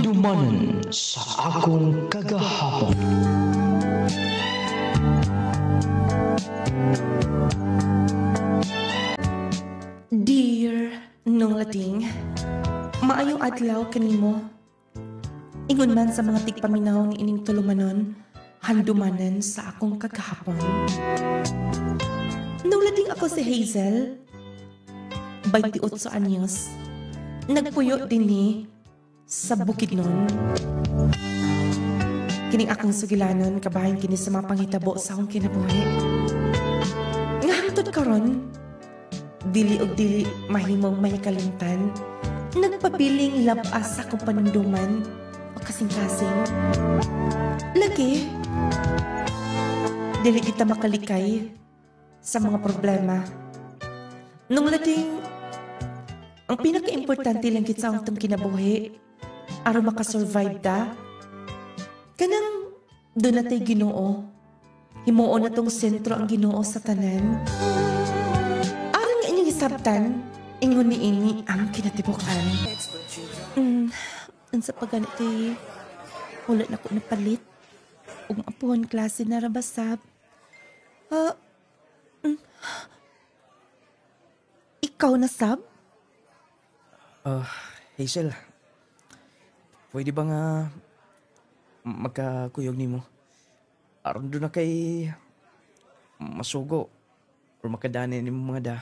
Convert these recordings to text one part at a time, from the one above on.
Handumanan sa akong kagahapon. Dear nung lating, maayong adlaw kanimo. Ingon man sa mga tigpaminaw ni ining tulumanon, handumanan sa akong kagahapon. Nung lating ako si Hazel, 28 anyos, nagpuyo din ni sa Bukidnon. Kining akong sugilanon, kabahin kini sa mga panghitabo sa akong kinabuhi. Nga hangtod karon, dili og dili mahimong may kalimtan, nagpabiling labas sa akong panunduman o kasing-kasing. Lagi, dili kita makalikay sa mga problema. Nung lating, ang pinaka-importante lang kita sa akong kinabuhi, aron makasurvive ta, kanang doon natay Ginoo, himuon na tong sentro ang Ginoo sa tanan. Aron nga inyong isabtan, ingon ni ini ang kinatibukan. Ang sa pagganit kay, wala na ko napalit. Ug apuhon klase na rabasab. Ikaw na sab? Hazel, pwede ba nga magkakuyog ni mo? Aron doon na kay masugo o makadani ni mo mga da.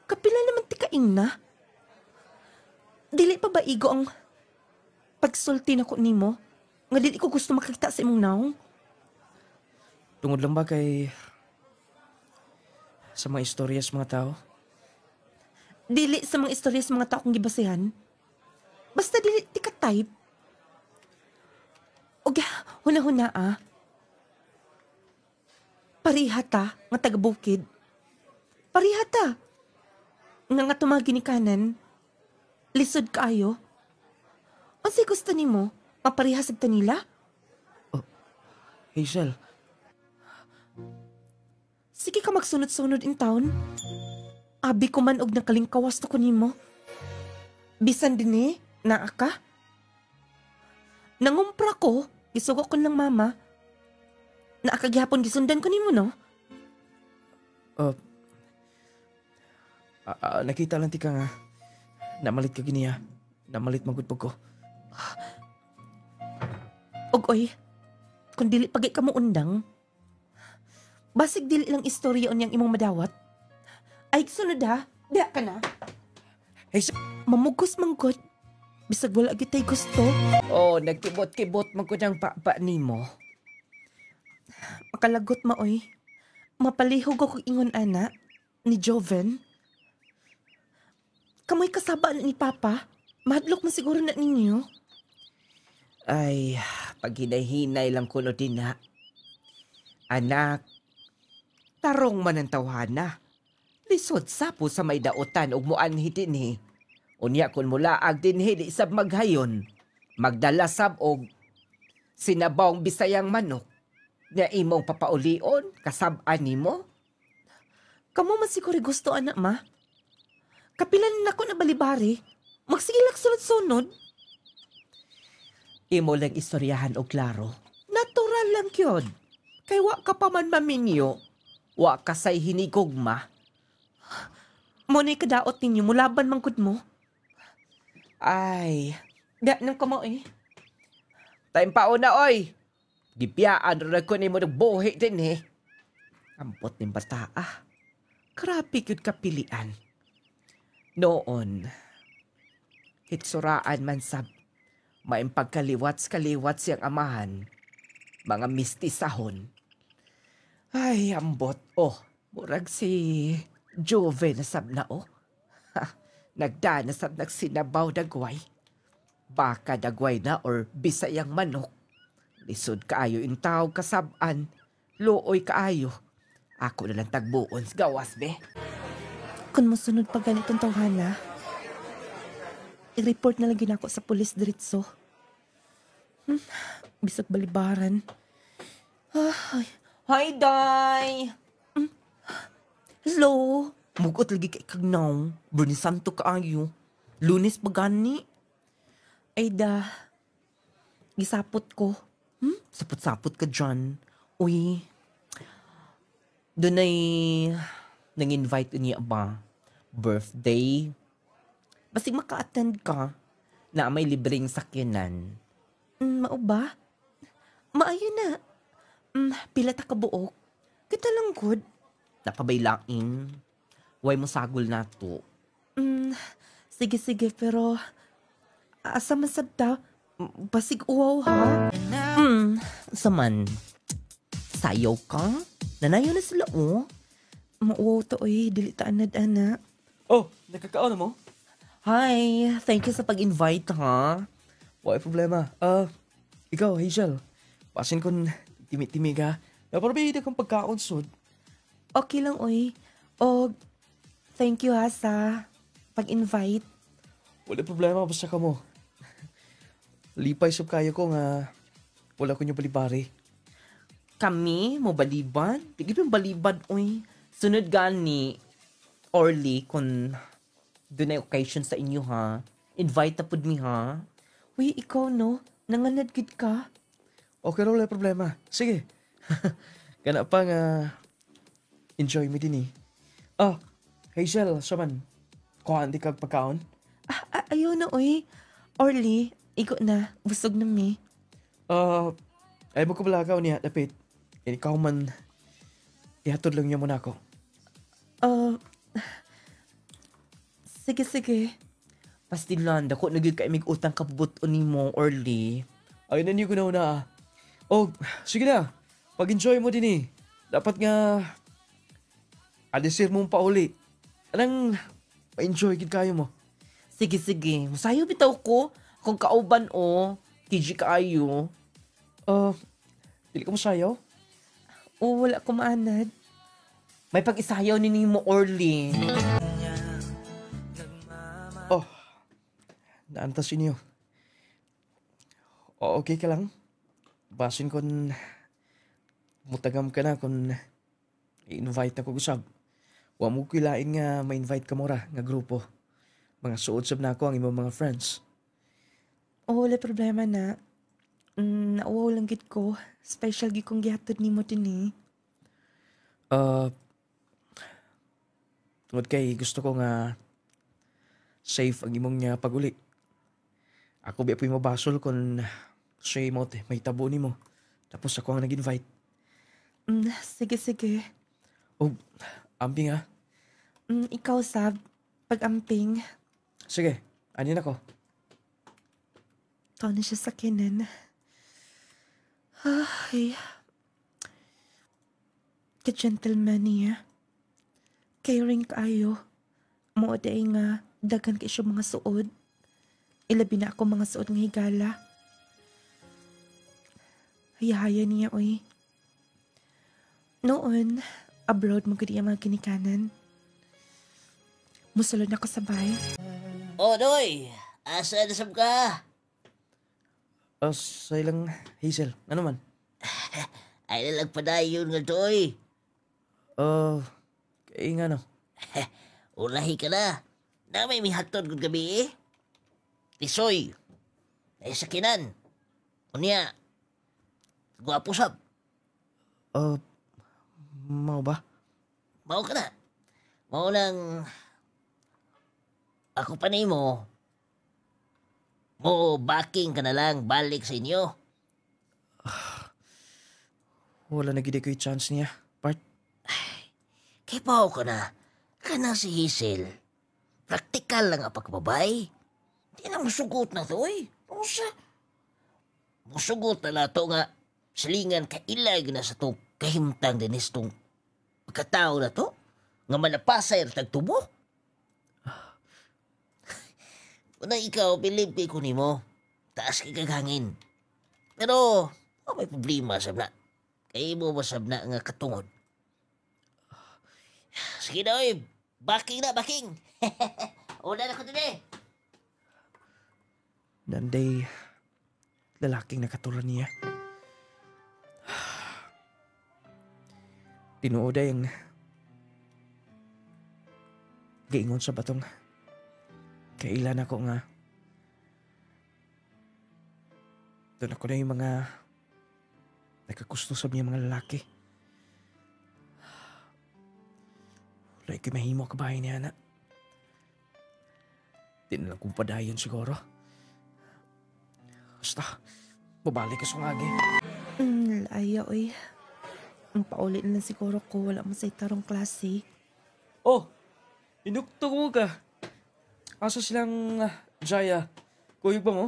Kapila naman tikaing na. Dili pa ba igo ang pagsulti na ko nimo? Nga dili ko gusto makakita sa imong naong? Tungod lang ba kay sa mga istorya sa mga tao? Dili sa mga istorya sa mga tao kong gibasihan. Basta dili ti ka type. O huna-huna Parihata nga taga-bukid. Parihata. Nga tumagi ni kanan. Lisod kaayo. Unsay gusto nimo? Maparihasag ta nila? Hazel, Sige ka magsunod-sunod in town. Abi ko man og nakalingkawas to ko nimo. Bisan din naa ka. Nangumpra ko, gisugo ko ng mama. Naakagyapon gisundan ko nimo, no? nakita lang ti ka nga. Namalit ka giniya. Namalit magudpog ko. Oy, kung dili pagay ka mo undang, basig dili lang istorya on yang imong madawat. Ay, sunod ha. Diya ka na. Hazel! Mamugos manggod. Bisag wala gitay gusto. Nagkibot-kibot man ko niyang pa ni mo. Makalagot maoy. Mapalihog ako ingon ana ni Joven. Kamoy kasaba na ni Papa. Mahadlok mo siguro na ninyo. Ay, pag hinay-hinay lang kuno din na. Anak, tarong man ang tawhana. Lisod sapo sa may dautan ug muanhi dinhi. Unya kun mulaag dinhi di sab maghayon. Magdala sab og sinabawng Bisayang manok. Nya imong papaulion kasab-an nimo. Kamo man siguro gusto anak ma. Kapilan nako na balibari. Magsigilak sunod-sunod. Imo lang istoryahan og klaro. Natural lang yun. Kay wa ka pa man maminyo. Wa ka say hinigugma. Muna'y kadaot ninyo, mulaban mangkod mo. Ay, Da, nang kamo time pauna oy. Gipiyaan rin ko ni mo nagbuhi din Ampot ng bata Grabe yun kapilian. Noon, hitsuraan man sab, maing pagkaliwats-kaliwats siyang amahan, mga mistisahon. Ay, ambot. Murag si Jove na sab na Nagdana sab nagsinabaw dagway. Baka dagway na or Bisayang manok. Lisod kaayo in tawag kasab-an. Looy kaayo. Ako na lang tagbuon sa gawas, be. Kung masunod pa ganitong tawhana, i-report na lang ginako sa pulis diretso. Bisag balibaran. Hi, Day! Hello? Mugot lagi kay kagnaw. Berni santo kaayo. Lunes pa gani. Ay da, gisapot ko. Sapot-sapot ka dyan. Uy, doon ay nang-invite niya ba? Birthday? Basig maka-attend ka na may libreng sakyanan. Mao ba? Maayo na. Pila ta ka buok? Kita lang good. Napabailain. Way mo sagol na to. Sige, pero asa masabta? Basig uwaw ha? Saman, sayaw ka? Nanayaw na sila oh. Mauwaw to oy, dili ta anad-ana. Oh, nakakaon na mo? Hi, thank you sa pag-invite ha. Wala problema. Ikaw, Hazel. Pasin kon timi-timi ka. Naparabihida kang pagkaon, sud. Okay lang oy. O, thank you ha sa pag-invite. Wala problema, basta ka mo. Lipay sub kayo ko nga wala ko nyo balibari. Kami, mo baliban? Tigil yung baliban, oy. Sunod gani, Orly, kung doon ay occasion sa inyo, ha? Invite na pud mi, ha? Uy, ikaw no? Nanganad gid ka? Okay, wala problema. Sige. Kana pa nga enjoy mi din eh. Hazel, saman. Kuhaan di kag pagkaon? Ayaw na oy. Orly, iko na. Busog na mi. Ay mo ko balagaw niya, dapit. Ikaw man, ihatod lang niya muna ako. Sige. Pastilan, dako nagig ka imig utang kabubuton ni mo, Orly. Ay, nanyo ko na una ah. Oh, sige na. Pag-enjoy mo din eh. Dapat nga, alisir mong pauli. Anong pa-enjoy gid kayo mo? Sige. Masayo bitaw ko. Kung kauban, TG kaayo. Dili ka mo sayaw? O, wala ko maanad. May pag-isayaw ni mo, Orly. Oh, naantas inyo. Okay ka lang? Basin kon mutagam ka na kung i-invite na ko gusab. Wa mo kilain nga ma-invite ka mo ra nga grupo. Mga suod sab na ako ang imong mga friends. O, wala problema na. Nauwaw lang gid ko. Special gid kong gihatod nimo din eh. Tungod kay gusto ko nga safe ang imong nga paguli. Ako biya po'y mabasol kung siya mo may tabo ni mo. Tapos ako ang nag-invite. Sige. Oh, amping ha? Ikaw, Sab. Pag-amping. Sige, anin ako. Taon na siya sa kinan. Ay. Ka-gentleman niya. Caring kaayo. Mooday nga, dagan kay siya mga suod. Ilabi na ako mga suod ng higala. Hayahaya niya, oy. Noon, abroad mo kadi ang mga kinikanan. Musulod ako sa bahay. Doy! Asa na sab ka? Sa ilang Hazel, ano man? Ay nalang padayon nga, Doy. Kaya nga no. Ulahi ka na. Na may mihatod gud gabi eh. Tisoy. Ay sakinan. Unya. Gwapo sab. Mau ba? Mao ka na. Mao lang. Ako pa nimo. Mo backing ka na lang balik sa inyo. Wala na gid ko yung chance niya. Part? Kay pao ka na. Kana si Hazel. Praktikal lang ang pagkababay. Di na musugot na to eh. Usa. Musugot na to nga silingan kailag na sa to kahimtang din itong pagkatao na to. Nga malapasay ang tagtubo. Una ikaw, believe ko nimo. Taas kay kaghangin. Pero, may problema sab na. Kaya mo masab na nga katungod. Sige na, oy. Backing na, backing. Una na ko din eh. Nanday, lalaking nakaturan niya. Tinuod ay ang gaingon sa batong kailan ako nga Doon ako na yung mga nagkagusto sa mga lalaki. Wala kayo mahimo kabahay niya na. Di na lang kong padayon siguro. Basta, babalik ka sa ngagi. Laya, oy. Ang paulit na lang siguro ko, wala mo sa itarong klase. Oh, inukto mo ka. Asa silang Jaya? Kuyog ba mo?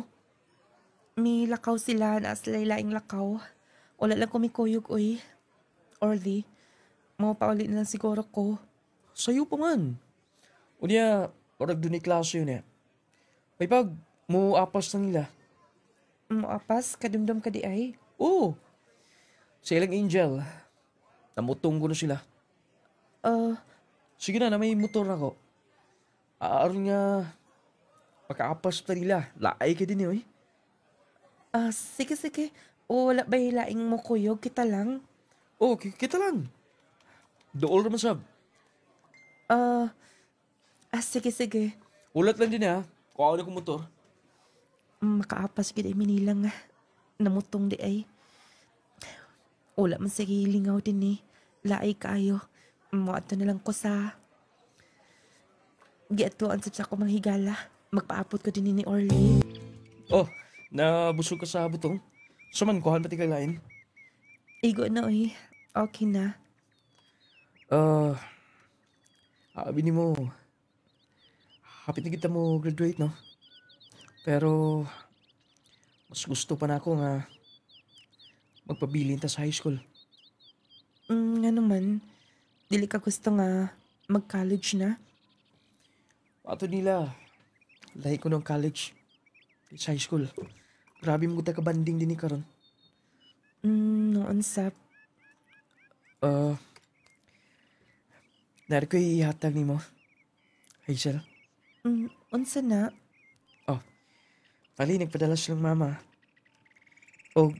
May lakaw sila, na sila laing lakaw. Wala lang kumikuyog, oy. Orly, mau paulit na lang siguro ko. Sa'yo pa man. O niya, orag doon ni klase yun eh. May pag, mo apas na nila. Apas, kadumdum ka di ay. Oo. Sa ilang angel. Namutong ko na sila. Sige na may motor na ko. Aaron nga, pagkaapas pa nila. Laay ka din eh. Sige, sige. O wala ba laing mo kuyog? Kita lang. Oh, kita lang. Dool naman sab. Sige, sige. Ulat lang din ha. Kuha na kong motor. Makaapas gid ay minilang nga. Namutong di ay. Wala man sige lingaw din eh. Laay kaayo. Muadto na lang ko sa... Giatuan sa ko mga higala. Magpaapot ko din ni Orly. Oh, nabusog ka sa butong. Suman, kuhan pati kalain. Igo na oy. Okay na. Sabi ni mo, hapit na kita mo graduate, no? Pero, mas gusto pa na ako nga magpabilin ta sa high school. Nga naman, dili ka gusto nga mag-college na? Ato nila, lahi ko ng college, sa high school. Grabe mo kita kabanding din ni karon. Noon sap. Nari ko ihatag ni mo, Hazel. Unsa na? Pali, nagpadala silang mama. O,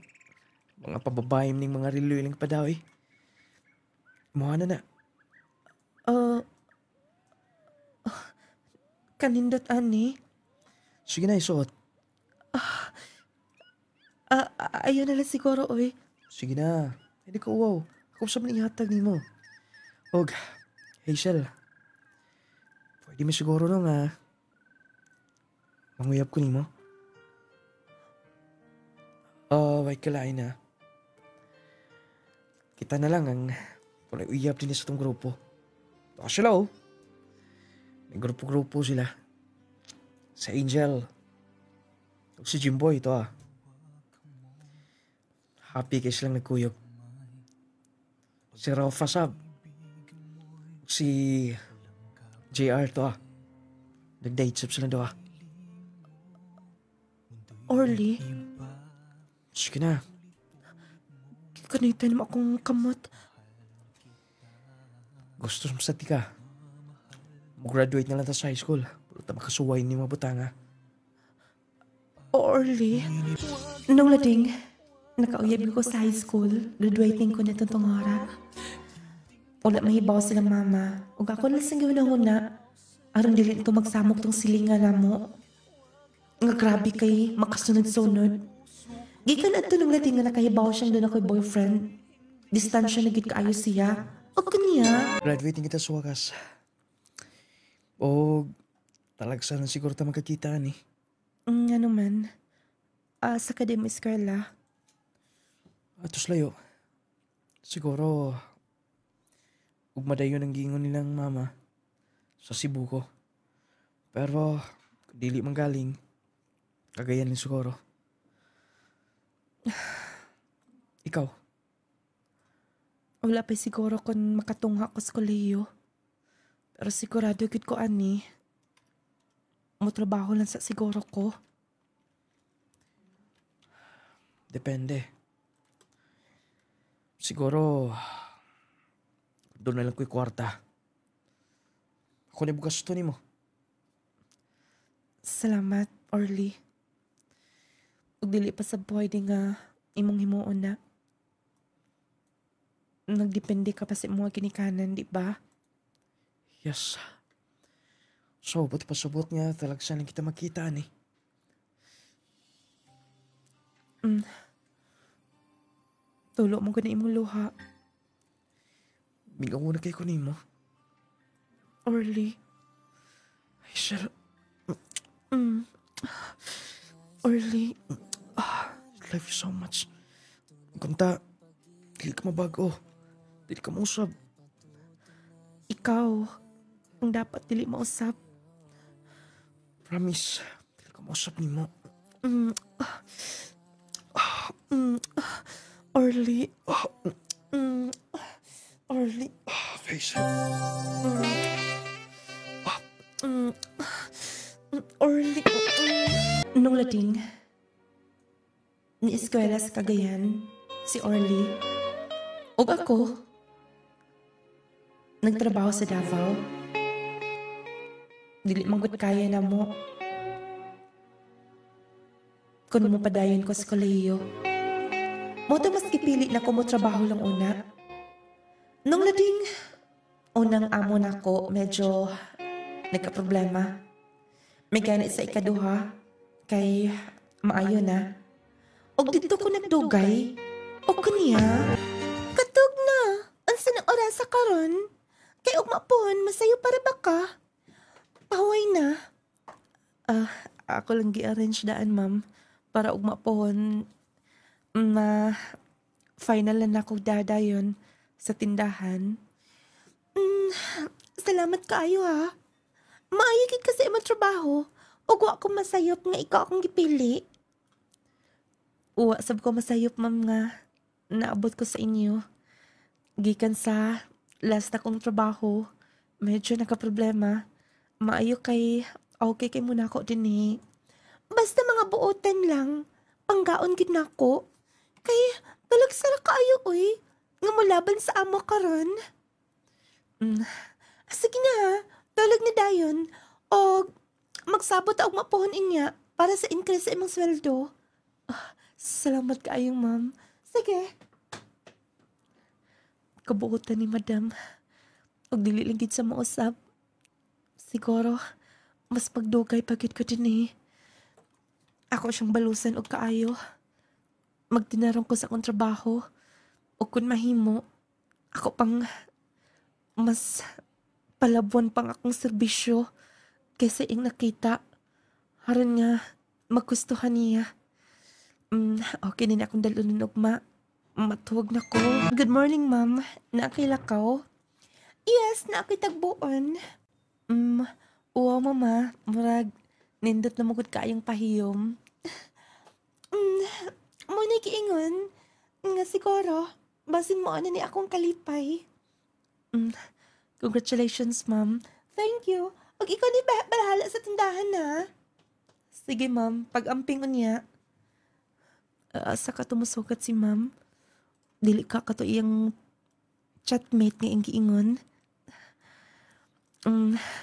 mga pababayim ning mga riluiling pa daw eh. Muha na na. Kanindot ani? Sige na, isuot. Ayaw na lang siguro oy. Sige na. Hindi ko uwaw. Ako sa man ihatag ni mo. Og, Hazel. Pwede mo siguro nung manguyab ko ni mo. Wait kalain na. Kita na lang ang kung uyab din sa itong grupo. Ito sila oh. May grupo-grupo sila. Sa Angel. Ito si Jimboy ito Happy kayo silang nagkuyog. Si Rafa Sab. Si JR to Nag-date sab sila daw Orly, Sige na. kanita naman akong kamot. Gusto sa ka. Mag-graduate na lang ta sa high school. Pero ta makasuway ni mga butanga. Orly, nung lading, nakauyab ko sa high school, graduating ko na itong hora. Wala mahibaw silang mama. Ug ako lang sang gawin aron dili ito magsamok tong silingan na mo. Nga grabe kay makasunod-sunod. Gikan ato nung lading nga nakahibaw siyang doon ako'y boyfriend. Distansya na gid kaayo siya. O kaniya. Graduating kita sa wakas. O talagsa na siguro ta magkakita ni. Nga naman. Sa Academy Scarla. Atos layo. Siguro, ugmadayon ang gingon nilang mama sa Cebu ko. Pero, dili man galing, kagayan ni siguro. Ikaw? Wala pa siguro kung makatungha ko sa kolehiyo. Pero sigurado gid ko ani. Mutrabaho lang sa siguro ko. Depende. Siguro, doon na lang ko'y kwarta. Ako na bukas ito ni mo. Salamat, Orly. Ug dili pa sa buhay di nga imong himuon na. Nagdepende ka pa sa mga ginikanan, di ba? Yes. So, buti pasabot nga talaga sana kita makita ni. Tulo mo ko na imong luha. Mingaw na kay ko nimo. Orly. Hazel, Orly. love you so much. Kunta, dili ka mabago. Dili ka mausab. Ikaw, ang dapat dili mausap. Promise, dili ka mausab nimo. Orly. Orly. Hazel. Orly. Nung lading, ni eskwela sa Cagayan, si Orly, ug ako, nagtrabaho sa Davao. Dili manggut kaya na mo. Kung mo padayon ko sa kolehiyo. Moto mas kipili na ko mo trabaho lang una. Nung lading, unang amo na ko medyo nagka-problema. May ganit sa ikaduha, kay maayo na. Og dito ko nagdugay, o kaniya, katog na, ansa ng orasa karon? Kay ugma pohon, masayo para baka. Paway na. Ako lang gi-arrange daan, ma'am, para ugma pohon, final na ako dadayon sa tindahan. Salamat kaayo ha. Maayagid kasi imong trabaho. Ug wa ko masayop nga ikaw akong gipili. Uwa sab ko masayop, ma'am, nga naabot ko sa inyo. Gikan sa last na kong trabaho, medyo nakaproblema. Maayo kay okay kay muna ako din eh. Basta mga buotan lang, panggaon gid nako. Kay talagsara kaayo oy, nga molaban sa amo karon. Sige na ha, talag ni dayon. O magsabot og mapuhon inya para sa increase sa imong sweldo. Salamat kaayong, ma'am. Sige. Kabuotan ni madam. Og dili lang gid sa mausap. Siguro, mas pagdugay pagid ko din eh. Ako siyang balusan og kaayo. Magtinarong ko sa akong trabaho. O kung mahimo, ako pang mas palabuan pang akong serbisyo kaysa ing nakita. Haron nga, magustuhan niya. Okay na akong dalunin ugma. Matuwag na ko. Good morning, ma'am. Naakila ka? Yes, naakitagbuon. Uwa, mama. Murag, nindot na magod kayong pahiyom. Muna kiingon. Nga siguro, basin mo ano ni akong kalipay. Congratulations, ma'am. Thank you. Pag ikaw ni bahala sa tindahan, na. Sige, ma'am. Pag-amping niya. Asa ka tumusukat si ma'am? Dili ka kato iyang chatmate nga ing giingon.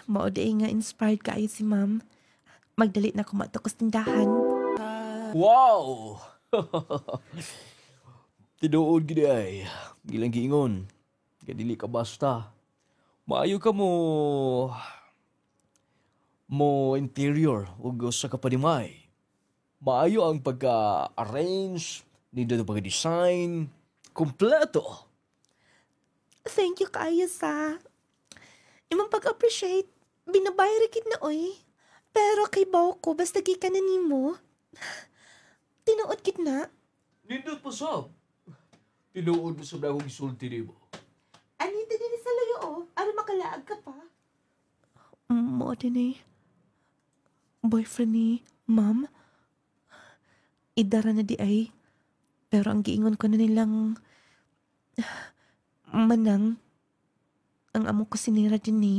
Mao di nga inspired kaayo si ma'am. Magdali na kumatok sa tindahan. Wow! Tinuod gid ay. Gilang giingon. Kadili ka basta. Maayo ka mo interior ug sa kapadimay. Maayo ang pagka-arrange, nito pagka-design, kompleto. Thank you kaayo sa imong pag-appreciate. Binabayra kid na oy. Pero kay baw ko basta gikan na nimo. Tinuod kid na. Nindot pa sab. Tinuod mo sa akong isulti nimo. Anita din sa layo oh. Aron makalaag ka pa. Mo din eh. Boyfriend ni ma'am. Idara na di ay. Pero ang giingon ko na nilang manang ang amo ko sinira din ni.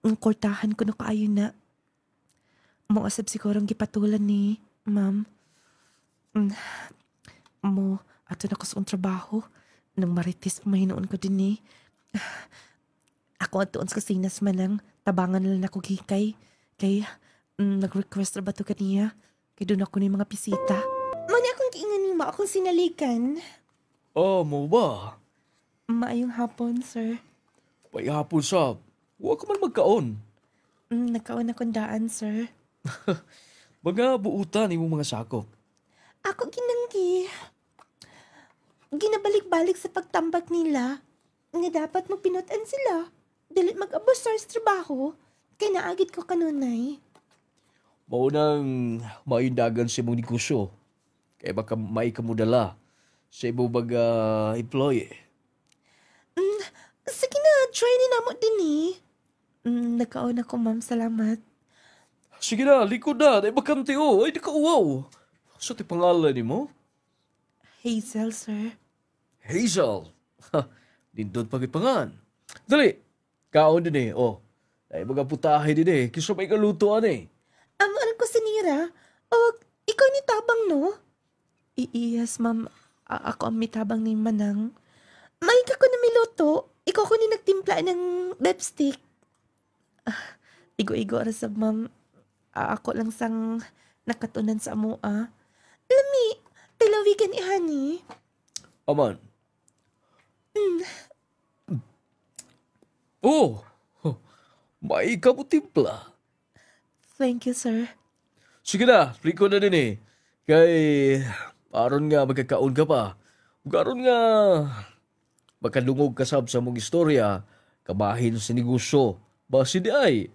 Ang kortahan ko na kaayo na. Mo asab siguro ang gipatulan ni ma'am. Mo ato na ko sa trabaho. Nang maritis mahinoon ko din ni. Ako atoon sa kasinas manang tabangan na lang ako gikay. Kay nag-request na ba ito kaniya? Kay doon ako ni mga pisita. Mani akong kiingan ni mo akong sinalikan. Oh, mo ba? Maayong hapon, sir. Payhapon sab. Wa ka man magkaon. Nagkaon akong daan, sir. Mga buutan imong mga sakop. Ako ginabalik-balik sa pagtambag nila nga dapat magpinutan sila. Dalit mag-abusar sa trabaho. Kaya naagid ko kanunay. Mao nang maindagan si mong negosyo. Kaya baka may kamudala sa ibo baga employee. Sige na, try ni namo din eh. Nagkaon ako, ma'am. Salamat. Sige na, likod na. Ay bakante o. Ay di ka uwaw. Sa ti pangalan ni mo? Hazel, sir. Hazel. Ha, dindot pagipangan. Dali, kaon din eh. Oh, ay mga putahe din eh. Kiso may kalutuan eh. Alam ko sinira. O, ikaw ni Tabang, no? Yes, ma'am. Ako ang mitabang ni Manang. May ka ko na miluto. Ikaw ko ni nagtimpla ng lipstick. Igo-igo rasab, ma'am. Ako lang sang nakatunan sa amoa. Lami, tilawigan ihani. Aman. Oh, huh, may kabutimpla. Thank you, sir. Sige na, Rico na din eh. Kay, aron nga magkakaon ka pa. Ug aron nga, makadungog ka sab sa mong istorya, kabahin sa negosyo. Basi di ay,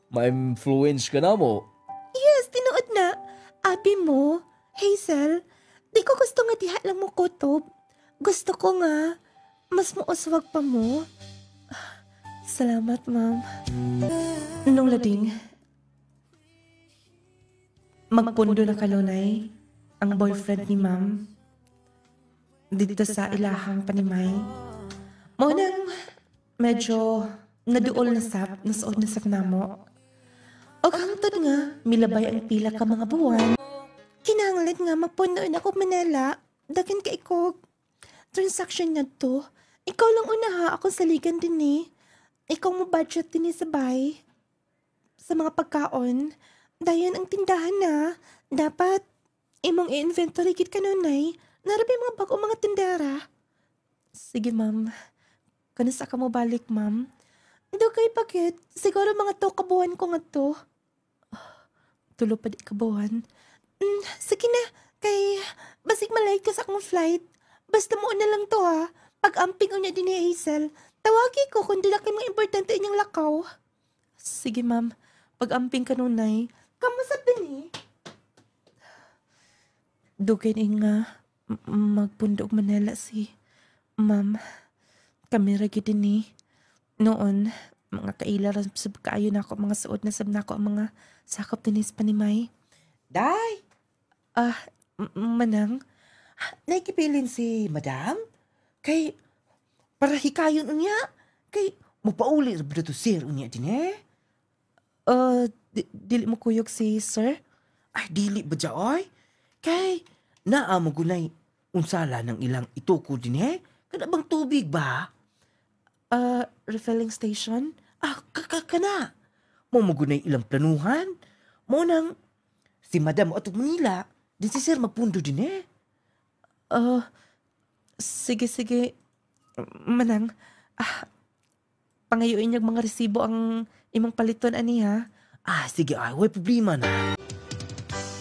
ma-influence ka na mo. Yes, tinuod na. Abi mo, Hazel, di ko gusto nga diha lang mo kutob. Gusto ko nga, mas mauswag pa mo. Salamat, ma'am. Nung lading, magpundo na kalunay ang boyfriend ni ma'am dito sa ilahang panimay. Maunang medyo naduol na sap, nasuod na sak namo. O hangtod nga, milabay ang pila ka mga buwan. Kinanglit nga mapuno na ako Manila, dagan ka ikog. Transaction na to, ikaw lang unaha akong saligan din eh. Ikaw mo budget din eh sa bahay. Sa mga pagkaon, dayon ang tindahan na. Dapat, imong i-inventory kit kanunay, narabi mga bago mga tindera. Sige ma'am, kanasa ka mo balik ma'am. Do kay pakit, siguro mga 2 kabuhan ko nga to. Tulo pa di kabuhan. Sige na, kay basig malay ka sa akong flight. Basta mo na lang to ha. Pag-amping niya din ni Hazel, tawagi ko kung dila kay mga importante inyang lakaw. Sige ma'am, pag-amping ka nunay. Kamusta din eh? Dugay nga magpundog Manila si ma'am. Kami ragi din eh. Noon, mga kaila rin sa kaayo na ako, mga suot na sab na ako ang mga sakop din sa panimay. Day, Manang, naikipilin si madam? Kay, para hikayon unya? Kay, mupauli ra ba to sir unya din eh? dili mo kuyog si sir? Ay, dili ba oy? Kay, naa mo gunay unsala ng ilang ituko din eh? Kada bang tubig ba? Refilling station? Kana. Mo magunay ilang planuhan. Mo nang si madam atog Manila, di si sir magpundo din eh. Sige. Manang, pangayuin niyag mga resibo ang imong paliton ani ha. Sige ay, way problema na.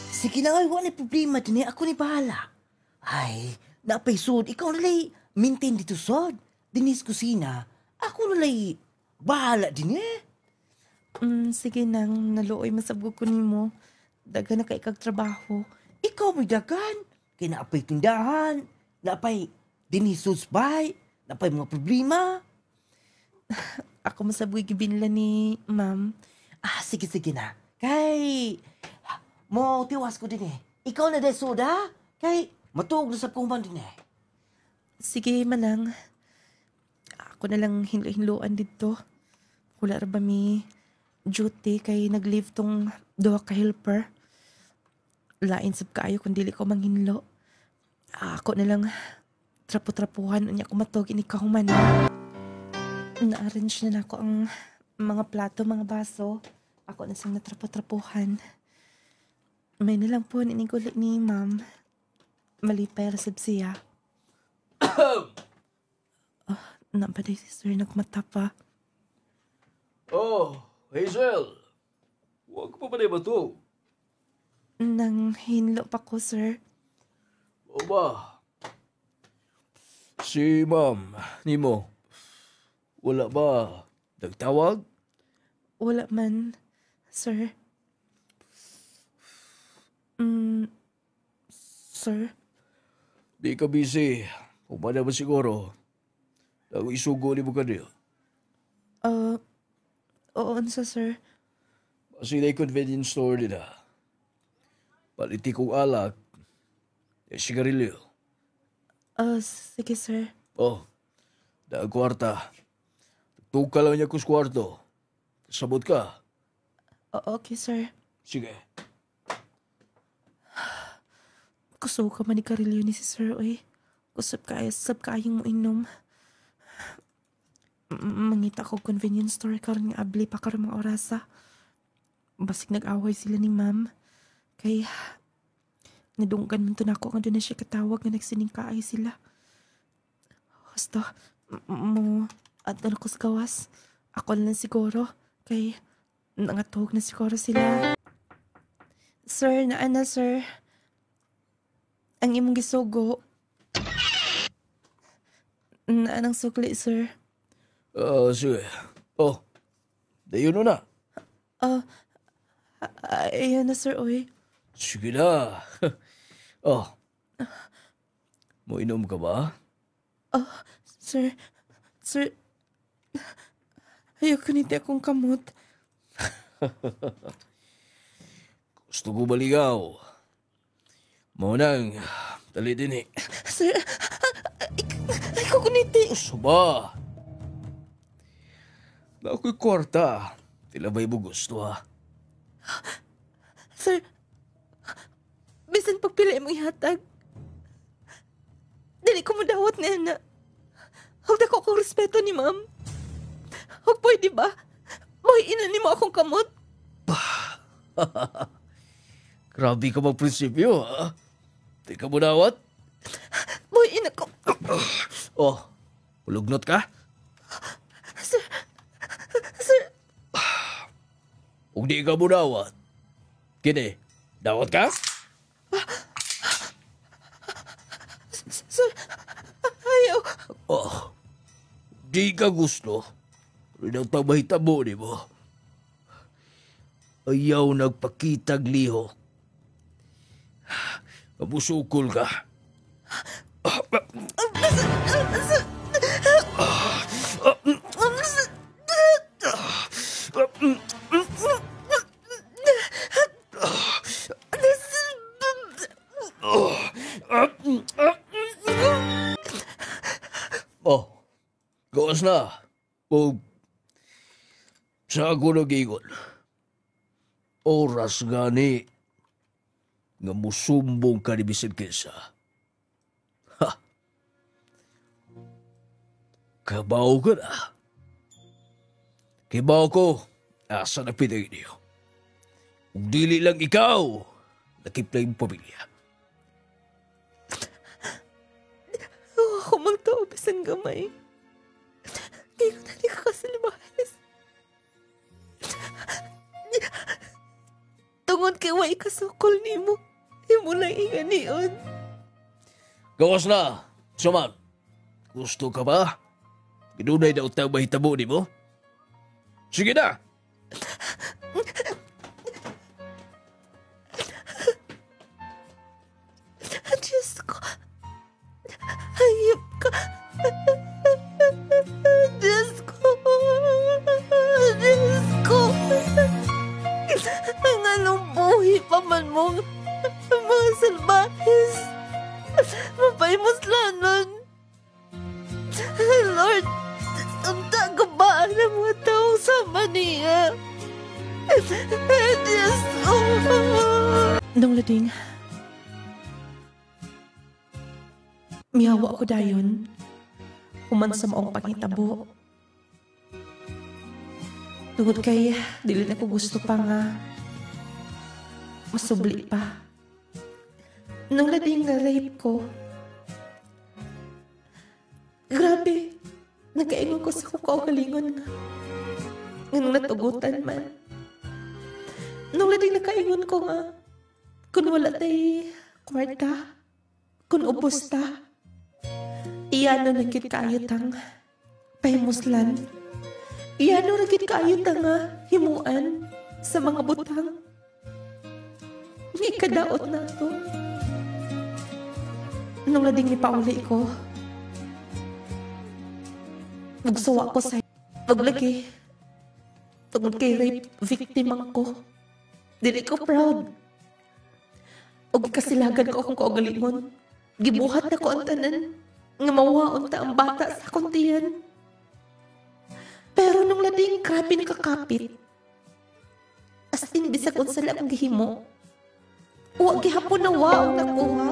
Sige na ay, wala problema din eh. Ako ni bahala. Ay, napay sud, ikaw nalay maintain dito sod. Dinis kusina, ako nalay bahala din eh. Sige nang naluoy masabog ko nimo. Daga na kay kag trabaho. Ikaw may dagan. Kaya naapay tindahan, naapay dinisod bay, naapay mga problema. Ako masabog gibinla ni ma'am. Sige na. Kay, mo tiwas ko din eh. Ikaw na desod ha? Kay, matug na sa kuman din eh. Sige manang. Ako na lang hinlo-hinloan dito. Wala ra ba mi duty kay nag-leave tong duha ka helper. Lain sab kaayo kung dili ko manghinlo. Ako na lang trapo-trapuhan unya ko matog ini kahuman. Na-arrange na nako ang mga plato, mga baso. Ako na sang natrapo-trapuhan. May nalang po ninigulit ni ma'am. Malipay rasab siya. Nabaday si sir nagmata pa. Oh, Hazel. Huwag pa ba na ba to? Nang hinlo pa ko, sir. O ba? Si ma'am, nimo. Wala ba? Nagtawag? Wala man, sir. Sir? Di ka busy. Pumana ba siguro? Ako isugo ni mo ka niyo. Oo, unsa, sir. Kasi na convenience store nila. Paliti kong alak. Sigarilyo. Sige, sir. Oh, dahil kwarta. Tuka lang niya kus kwarto. Sabot ka. Okay, sir. Sige. Gusto ka man ni karilyo ni si sir, oy. Kusap kayong mo inom. Mangita ko convenience store karon nga abli pa karon mga orasa. Basig nag-away sila ni ma'am. Kay nadunggan man to nako nga doon na siya katawag nga nagsining kaay sila. Basta mo at ano ko sa gawas. Ako lang siguro. Kay nangatog na siguro sila. Sir, naana sir. Ang imong gisugo. Naanang sukli, sir. Sige. Oh, dayon na. Ayun na, sir, oy. Sige na. Oh, mo inom ka ba? Sir, ayoko niti akong kamot. Gusto ko baligaw. Mo nang, dali din eh. Sir, ayoko niti. Suba. Na ako'y kwarta. Tila ba'y mo gusto ha? Sir, bisan pagpili mo ihatag. Dili ko mo dawat na na. Huwag na ko akong respeto ni ma'am. Huwag pwede ba? Mahiinan ni mo akong kamot. Grabe ka mag-prinsipyo ha? Di ka mo dawat? Mahiinan ko. Oh, ulugnot ka? Sir, Kung di ka mo dawat, kini, dawat ka? sir, ayaw. Oh, di ka gusto. Rin ang tamay-tabo ni mo. Ayaw nagpakitag liho. Mabusukol ka. Oh, gawas na. O, sa ako nag-igon. Oras gani nga musumbong ka ni Bisan Kesa. Ha? Kabaw ka na. Kibaw ko, asa na pinay niyo. Kung dili lang ikaw, nakip na yung pamilya. Ako mang tao, bisan gamay. Kaya ko na di ka kasalibahis. Tungod kay way kasukol ni mo. Imo lang inganion. Gawas na, Suman. Gusto ka ba? Ginunay na utang mahitabo ni mo? Sige na! Diyos ko. Hayop ka. Diyos ko. Diyos ko. Ang anong buhi pa man mong mga salbahis. Mapahimos lanon. Lord, ang tagabaan ng mga tao sama niya. Diyos ko. Nung lading, miyawa ko dayon. Human sa maong pangitabo. Tungod kay, dili na ko gusto pa nga. Masubli pa. Nung lading na-rape ko. Grabe. Nagkaingon ko sa kukaugalingon nga. Nung natugutan man. Nung lading nakaingon ko nga. Kung wala tay kwarta. Kung ubos ta, iyano na gid kayo tang pahimuslan. Iyano na gid kayo tang himuan sa mga butang. Ikadaot na to. Nung lading ni pauli ko, nagsawa ko sa paglagi. Tungod kay rape victim ako. Dili ko proud. Og kasilagan ko akong kaugalingon. Gibuhat na ko ang tanan. Nga mawaon ta ang bata sa kuntiyan. Pero nung lading grabe nakakapit. As in bisag unsa lang ang gihimo. Wa gihapon na wa nakuha.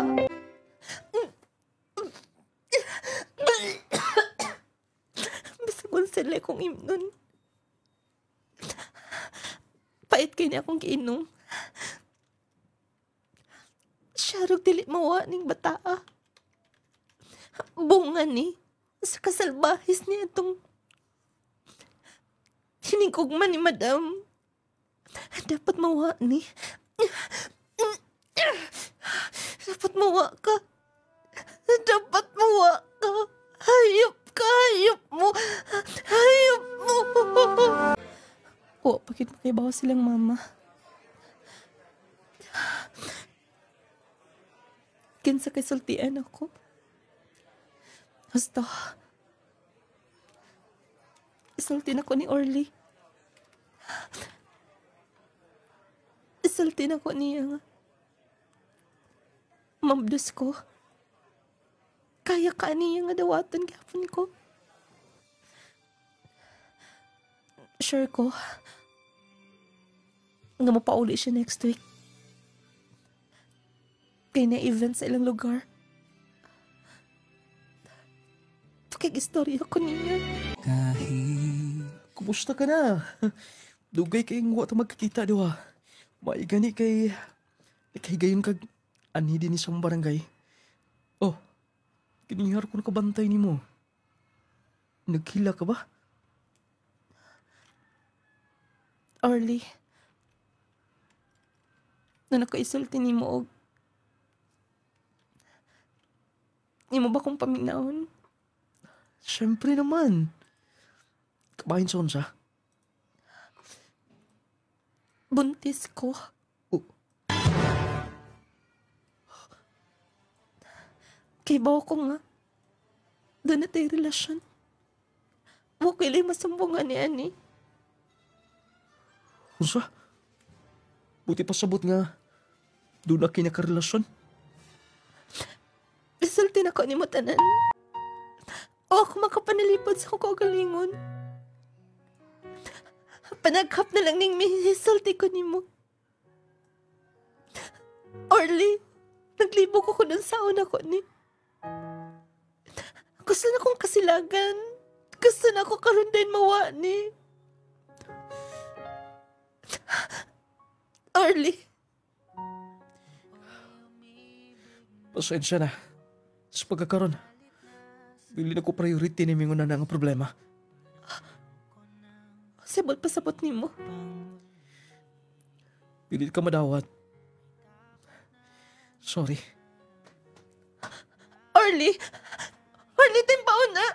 Bisag unsa lang akong imnon. Pait kay niya akong giinom. Siyarog dili mawa ning bataa. Bunga ni. Sa kasalbahis niya itong hinigugman ni madam. Dapat mawa ni. Dapat mawa ka. Dapat mawa ka. Hayop ka. Hayop mo. Hayop mo. O, bakit makibaw silang mama? Kinsa kay sultian ako. Basta, isulti na ko ni Orly. Isulti na ko niya nga. Mabdos ko. Kaya ka niya nga dawatan gapon ko. Sure ko. Nga mapauli siya next week. Kaya na event sa ilang lugar. Pakig-istorya ko niya. Kumusta ka na? Dugay kay nga ito magkakita diwa. Maigani kay higayon kag anhi din isang barangay. Oh, kinihar ko nakabantay ni mo. Naghila ka ba? Orly. Na nakaisulti ni mo og di mo ba kong paminaon? Siyempre naman. Kabahin sa unsa? Buntis ko. Oh. Kay bawa ko nga. Doon na tayo relasyon. Huwag kaila'y masumbungan ni Ani. Unsa? Buti pa sabot nga. Doon na kinakarelasyon. Isulti na ko ni mo tanan. O ako makapanalipod sa kagalingon. Panaghap na lang ning misulti ko ni mo. Orly, naglibog ako ng saon ako ni. Gusto na kong kasilagan. Gusto na ako karon din mawa ni. Orly. Pasensya na. Sa pagkakaroon, bili na ko priority ni Mingon na nga problema. Sabot pa sabot ni mo. Pilit ka madawat. Sorry. Orly! Orly, timpaon na!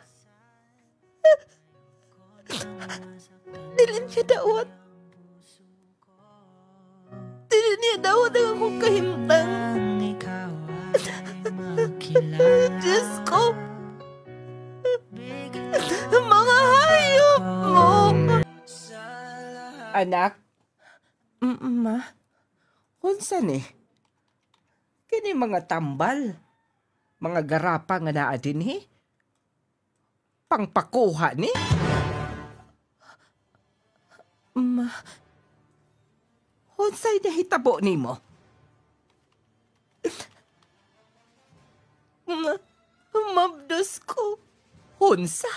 Dili niya dawat. Dili niya dawat ang akong kahimtang. Diyos ko! Mga hayop mo! Anak, Ma? unsa ni? Kini mga tambal, mga garapa nga naa dinhi. Pangpakuha ni? Ma? Unsay nahitabo nimo? Mabdos ko. Unsa?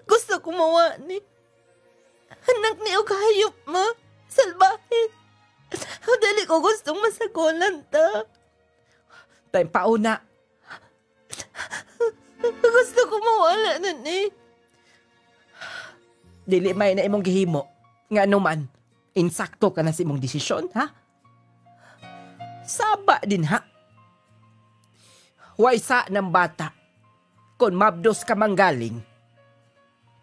Gusto ko mawa ni. Anak ni og hayop ma. Salbahe. Dali ko gustong masagolan ta. Tay pauna. Gusto ko mawala na ni. Dili may na imong gihimo. Nga anuman, insakto ka na sa imong desisyon, ha? Saba din, ha? waysa ng bata. Kung mabdos ka manggaling,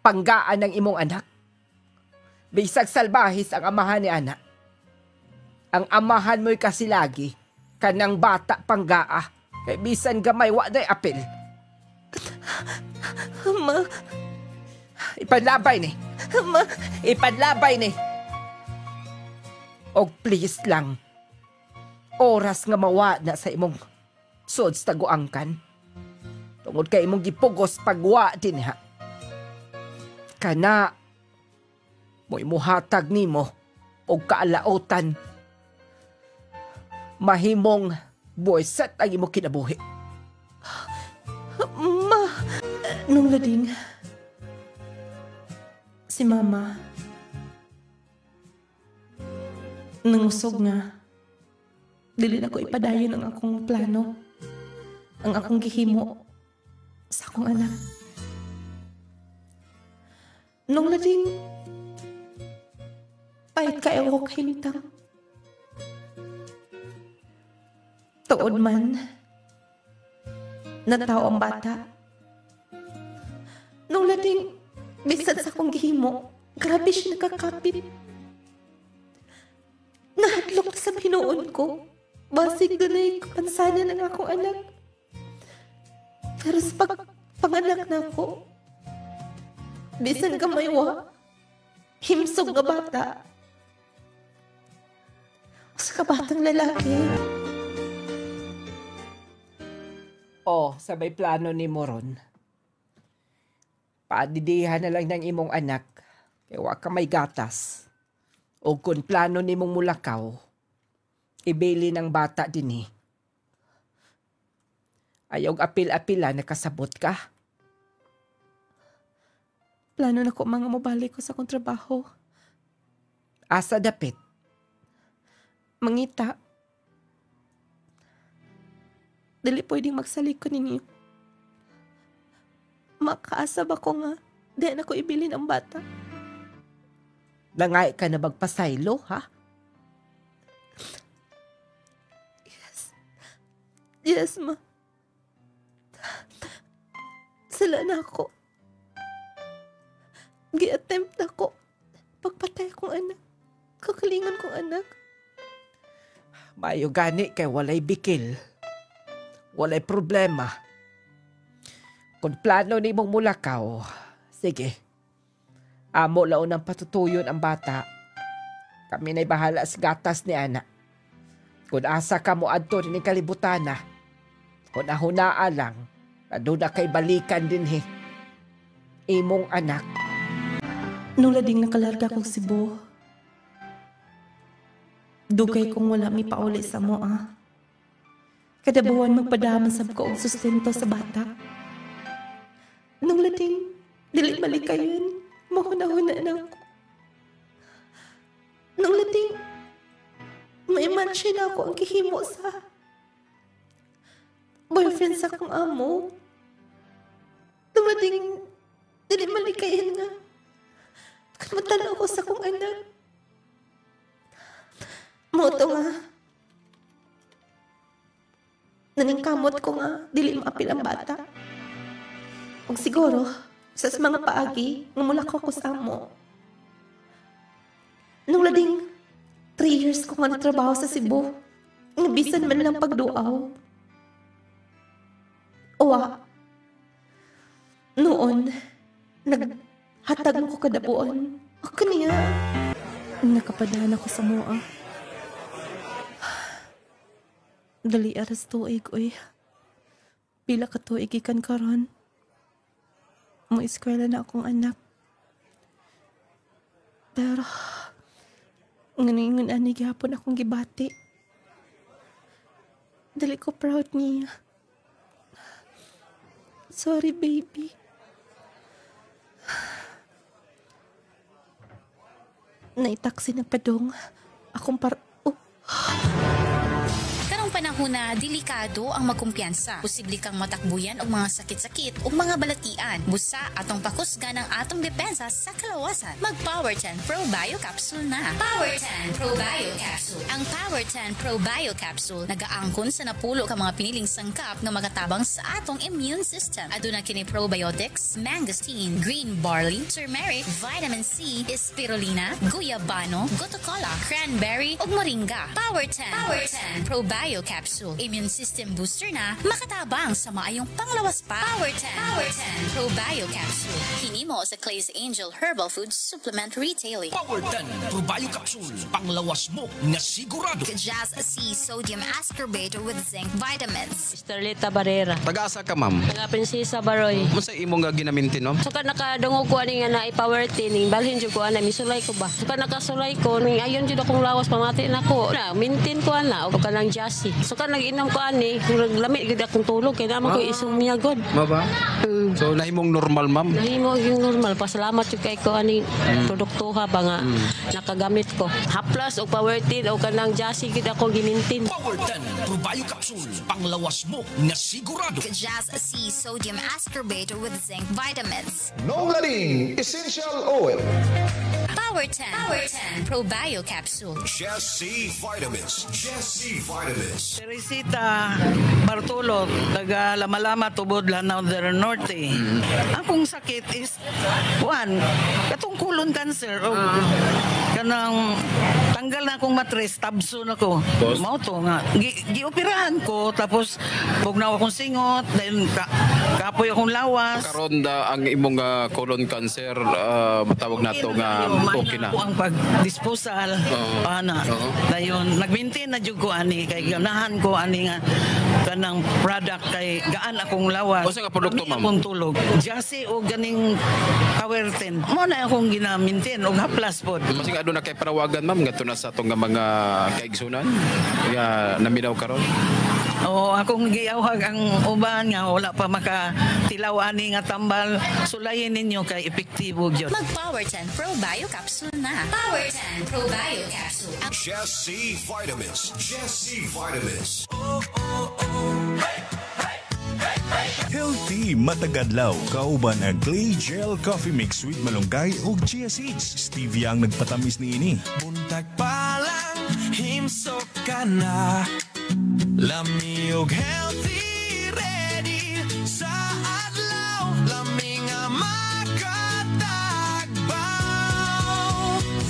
panggaan ng imong anak. Bisag salbahis ang amahan ni anak. Ang amahan mo'y kasilagi, kanang bata panggaa, kay bisan gamay wa day apil. Ma, Ipanlabay ni. ma, Ipanlabay ni. Og please lang, oras nga mawa na sa imong sods taguangkan. Tungod kay imong gipugos pagwa din ha. Kana, mo imuhatag nimo og kaalaotan. Mahimong buwesat ang imong kinabuhi. ma. Nung lading, si Mama, nangusog nga, dili na ko ipadayon ang akong plano, ang akong gihimo sa akong anak. Nung lading, pahit kayo ko kahintang. Tuod man, nataw ang bata. Nung lading, bisan sa akong gihimo, grabe siya nakakapit. Nahadlok sa pinuon ko. Basig dunay kapansanan ng akong anak. Pero sa panganak na ako, bisan kamaywa, himsog nga bata. Sa kabatang lalaki. O, sabay plano ni Moron. Paadidihan na lang ng imong anak, kaya wa ka may gatas. O kung plano ni mong mulakaw, ibili ng bata din eh. Ayaw apil-apila nakasabot ka. Plano na ko mga mabalik ko sa akong trabaho. Asa dapit. Mangita. Dili pwedeng magsalikod ninyo. Makaasab ako nga. Di na ko ibilin ang bata. Nangay ka na magpasaylo, ha? Yes, ma. Sila na ako. Gi-attempt na ko. Pagpatay akong anak. Kakalingan kong anak. Mayo gani kay walay bikil. Walay problema. Kung plano ni mong mulakaw, sige. Amo lao nang patutuyon ang bata. Kami na'y bahala sa gatas ni Ana. Kung asa ka mo adto ni kalibutana, kung ahunaa lang, nado na kay balikan din he. Imong anak. Nung lading nakalarga kong Cebu, dugay kong wala mi pauli sa mo, ah. Kada buwan magpadaman sab ko og sustento sa bata. Nung lading, dili malikayon, mahuna-huna na ako. Nung lading, may mansion na ako ang gihimo sa boyfriend sa akong amo. Nung lading, dili malikayan nga. Matala ako sa akong anak. Moto nga. Naningkamot ko nga, dili maapil ang bata. Ug siguro, sa mga paagi, nga mula ko sa amo. Nung lading, 3 years ko nga natrabaho sa Cebu. Nabisan man lang pagduaw. Owa. Noon, naghatag ko kada buwan. Ako niya. Nakapadaan ako sa mua. Dali aras tuig, uy. Pila ka tuig ikan karon. May eskwela na akong anak. Pero, nganingon ani gihapon akong gibati. Dali ko proud niya. Sorry, baby. Naitaksi na padong. Akong panahon na delikado ang magkumpiyansa. Posible kang matakbuyan og mga sakit-sakit ug mga balatian. Busa atong pakusgan ang atong depensa sa kalawasan. Mag Power 10 Pro Bio Capsule na. Power 10 Pro Bio Capsule. Ang Power 10 Pro Bio Capsule nagaangkon sa napulo ka mga piniling sangkap nga magatabang sa atong immune system. Aduna kini probiotics, mangosteen, green barley, turmeric, vitamin C, spirulina, guyabano, gotocola, cranberry ug moringa. Power 10 Pro Bio Capsule. Immune system booster na makatabang sa maayong panglawas pa. Power 10 Pro Bio Capsule. Hinimo sa Clay's Angel Herbal Food Supplement Retailing. Power 10 Pro Bio Capsule. Panglawas mo nga sigurado. Jazz C Sodium Ascorbate with Zinc Vitamins. Starlita Barrera. Taga-asa ka, ma'am? Taga Prinsesa Baroy. Masa imong nga ginamintin, ma'am? Suka nakadungog ko ani nga na i-power tining balhin jud ko ana misulay ko ba. Suka nakasulay ko ning ayon jud akong lawas pamati nako. Na mintin ko ana og kanang jassy. Suka nag-inom ko ani kung lamig gid akong tulog kay naman ko isumya god. Maba? So nahimong normal, ma'am? Nahimo yung normal. Pasalamat jud kay ko ani produktuha ba nga nakagamit ko. Haplas og power tin og kanang jassy gid ako gimintin. Power 10 Pro Bio Capsule. Panglawas mo nga sigurado. Jazz C Sodium Ascorbate with Zinc Vitamins. Nonglaring Essential Oil. Power 10 Pro Bio Capsule. Jesse Vitamins. Jesse Vitamins. Teresita Bartolo, taga Lamalama, Tubod, Lanao del Norte. Akong sakit is, katong colon cancer. Kanang tanggal na akong matres, tabso na ko. Mao to nga. Gioperahan ko, tapos bugnaw akong singot, then kapoy akong lawas. Karon da ang imong colon cancer matawag nato nga okay na. Ako ang pag-disposal. Dayon, nag-maintain na jud ko ani kay ganahan ko ani nga kanang product kay gaan akong lawas. Usa nga produkto, ma'am? Akong tulog. Jase o ganing Power 10. Mo na akong gina-maintain og haplas pod. Kasi nga doon na kay parawagan, ma'am, nga na sa itong mga kaigsunan. Kaya naminaw karon. Oo, akong giyawag ang uban nga wala pa makatilaw ani nga tambal. Sulayin ninyo kay epektibo gyud. Mag Power 10 Pro Bio Capsule na. Power 10 Pro Bio Capsule. Jesse Vitamins. Jesse Vitamins. Healthy matagadlaw kauban ang Clay Gel Coffee Mix with malunggay ug chia seeds. Stevia ang nagpatamis niini. Buntag pa lang, himsok ka na. Lami og healthy, ready sa adlaw. Lami nga makatagbaw.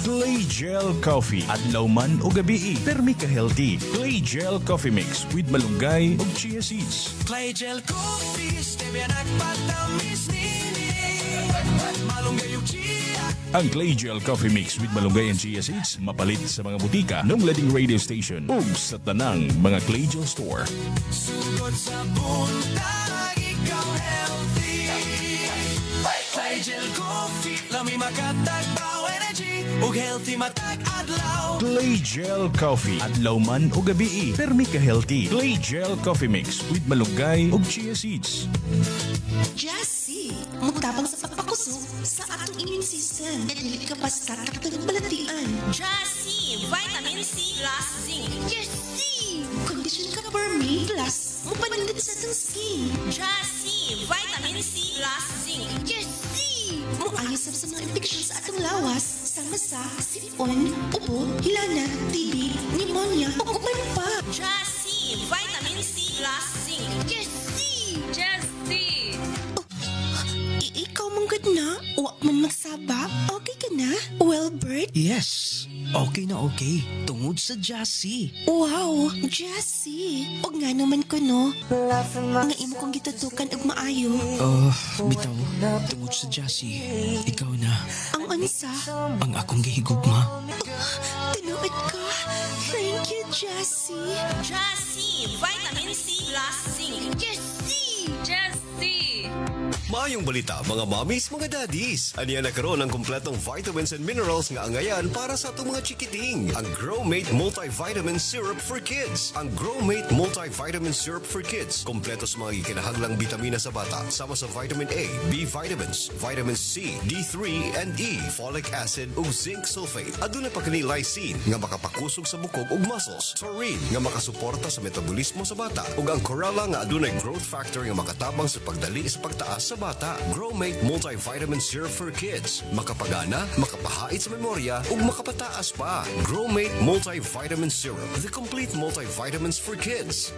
Clay Gel Coffee adlaw man o gabi permi ka healthy. Clay Gel Coffee Mix with malunggay ug chia seeds. Clay Gel Coffee, stevia nagpatamis nini. Malunggay og chia. Ang Clay Gel Coffee Mix with malunggay and chia seeds mapalit sa mga butika ng lading radio station ug sa tanang mga Clay Gel store. Sugod sa buntag, ikaw healthy. Clay Gel Coffee, lami makatagbaw energy ug healthy matag adlaw. Clay Gel Coffee adlaw man o gabi permi ka healthy. Clay Gel Coffee Mix with malunggay ug chia seeds. Jassy, mutabang sa pagpakusog sa atong immune system. At dili ka basta takdang balatian. Jassy Vitamin C plus Zinc. Jassy! Kondisyon ka for me plus mupanindot sa atong skin. Jassy Vitamin C plus Zinc. Jassy! Muayos sa mga infeksyon sa atong lawas. Sama sa sipon, ubo, hilana, TB, pneumonia, o uban pa. Jassy Vitamin C plus Zinc. Jassy! Jassy! Ikaw mong good na? Huwag man magsaba? Okay ka na? Well, Bert? Yes, okay na okay. Tungod sa Jassy. Wow, Jassy. Og nga naman ko, no? Nga imo kong gitutukan og maayo. Bitaw, tungod sa Jassy, ikaw na. Ang unsa? Ang akong gihigugma. Tinuod ko. Thank you, Jassy. Jassy Vitamin C plus Zinc. Jassy! Jassy! Jassy! Maayong balita mga mommies, mga daddies. Aniya na karon ang kumpletong vitamins and minerals nga angayan para sa atong mga chikiting. Ang Growmate Multivitamin Syrup for Kids. Ang Growmate Multivitamin Syrup for Kids. Kompleto sa mga ikinahanglang bitamina sa bata. Sama sa vitamin A, B vitamins, vitamin C, D3 and E, folic acid ug zinc sulfate. Aduna pa kini lysine nga makapakusog sa bukog ug muscles. Taurine nga makasuporta sa metabolismo sa bata. Ug ang Corella nga adunay growth factor nga makatabang sa pagdali sa pagtaas sa bata. Growmate Multivitamin Syrup for Kids. Makapagana, makapahait sa memorya, ug makapataas pa. Growmate Multivitamin Syrup. The complete multivitamins for kids.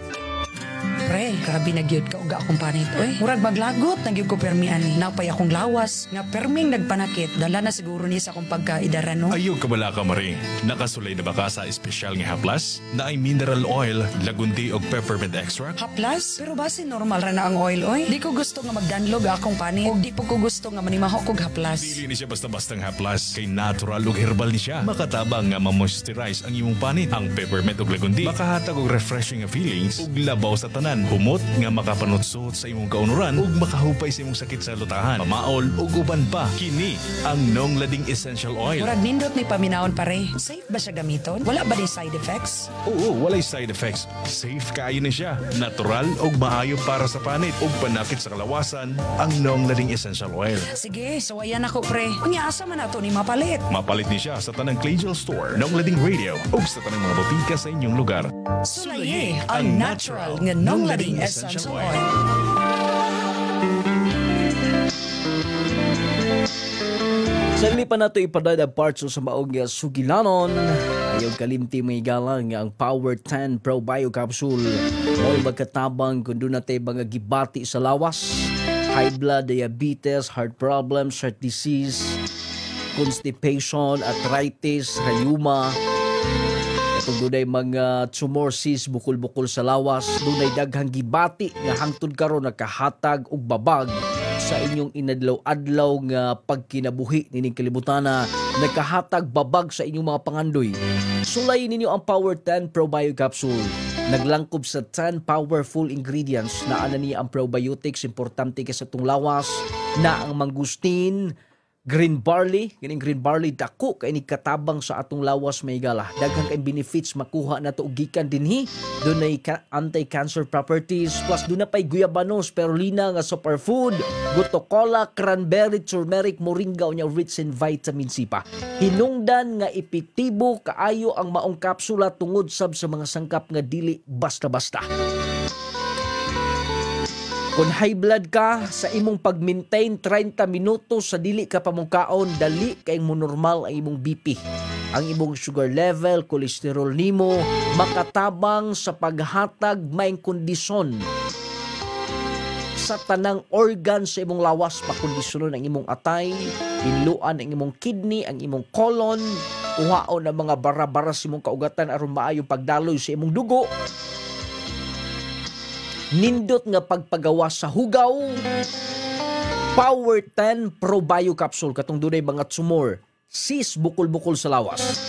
Pre, grabe na gyud ka uga akong panit. Oy, murag maglagot na gyud ko permian ni. Napay akong lawas nga perming nagpanakit. Dala na siguro ni sa akong pagkaidaran no. Ayog ka bala ka, Marie. Nakasulay na ba ka sa espesyal nga haplas? Na ay mineral oil, lagundi o peppermint extract? Haplas? Pero base normal ra na ang oil oy. Di ko gusto nga magdanlog akong panit. Og di po ko gusto nga manimaho kog haplas. Dili ni siya basta-bastang haplas. Kay natural ug herbal ni siya. Makatabang nga ma-moisturize ang imong panit. Ang peppermint ug lagundi makahatag og refreshing nga feelings ug labaw sa tanan. Humot nga makapanutsot sa imong kaunuran ug makahupay sa imong sakit sa lutahan, pamaol ug uban pa. Kini ang Nong Lading Essential Oil. Murag nindot ni paminawon pare. Safe ba siya gamiton? Wala ba ni side effects? Oo, walay side effects. Safe kaayo na siya. Natural ug maayo para sa panit ug panakit sa kalawasan ang Nong Lading Essential Oil. Sige, sawayan ako pre. Unya asa man nato ni mapalit? Mapalit ni siya sa tanang Clay Store, Nong Lading Radio ug sa tanang mga botika sa inyong lugar. Sulaye ang natural nga Nong Lading Essential Oil. Sa dili pa nato ipadada parts sa maong sugilanon, ayaw kalimti may galang nga ang Power 10 Pro Bio Capsule. Mo'y magkatabang kung doon natin mga gibati sa lawas, high blood, diabetes, heart problems, heart disease, constipation, arthritis, rheuma, kung dunay mga tumor cysts bukol-bukol sa lawas, dunay daghang gibati nga hangtod karon nakahatag og babag sa inyong inadlaw-adlaw nga pagkinabuhi nining kalibutana, nakahatag babag sa inyong mga pangandoy. Sulay ninyo ang Power 10 Pro Bio Capsule. Naglangkob sa 10 powerful ingredients na ana niya ang probiotics, importante kasi itong lawas, na ang mangustin, green barley, kining green barley dako kay ni katabang sa atong lawas may gala. Daghang kay benefits makuha nato og gikan dinhi. Dunay anti-cancer properties, plus dunay pay guyabano, spirulina nga superfood, gutocola, cranberry, turmeric, moringa unya rich in vitamin C pa. Hinungdan nga epektibo kaayo ang maong kapsula tungod sab sa mga sangkap nga dili basta-basta. Kung high blood ka, sa imong pag-maintain 30 minutos sa dili ka pamungkaon, dali kay mo normal ang imong BP. Ang imong sugar level, cholesterol nimo, makatabang sa paghatag maing kondisyon sa tanang organ sa imong lawas, pakondisyonon ang imong atay, inluan ang imong kidney, ang imong colon, uhaon ang mga bara-bara sa imong kaugatan aron maayo pagdaloy sa imong dugo. Nindot nga pagpagawa sa hugaw. Power 10 Pro Bio Capsule katong dunay mga tumor, cysts bukol-bukol sa lawas.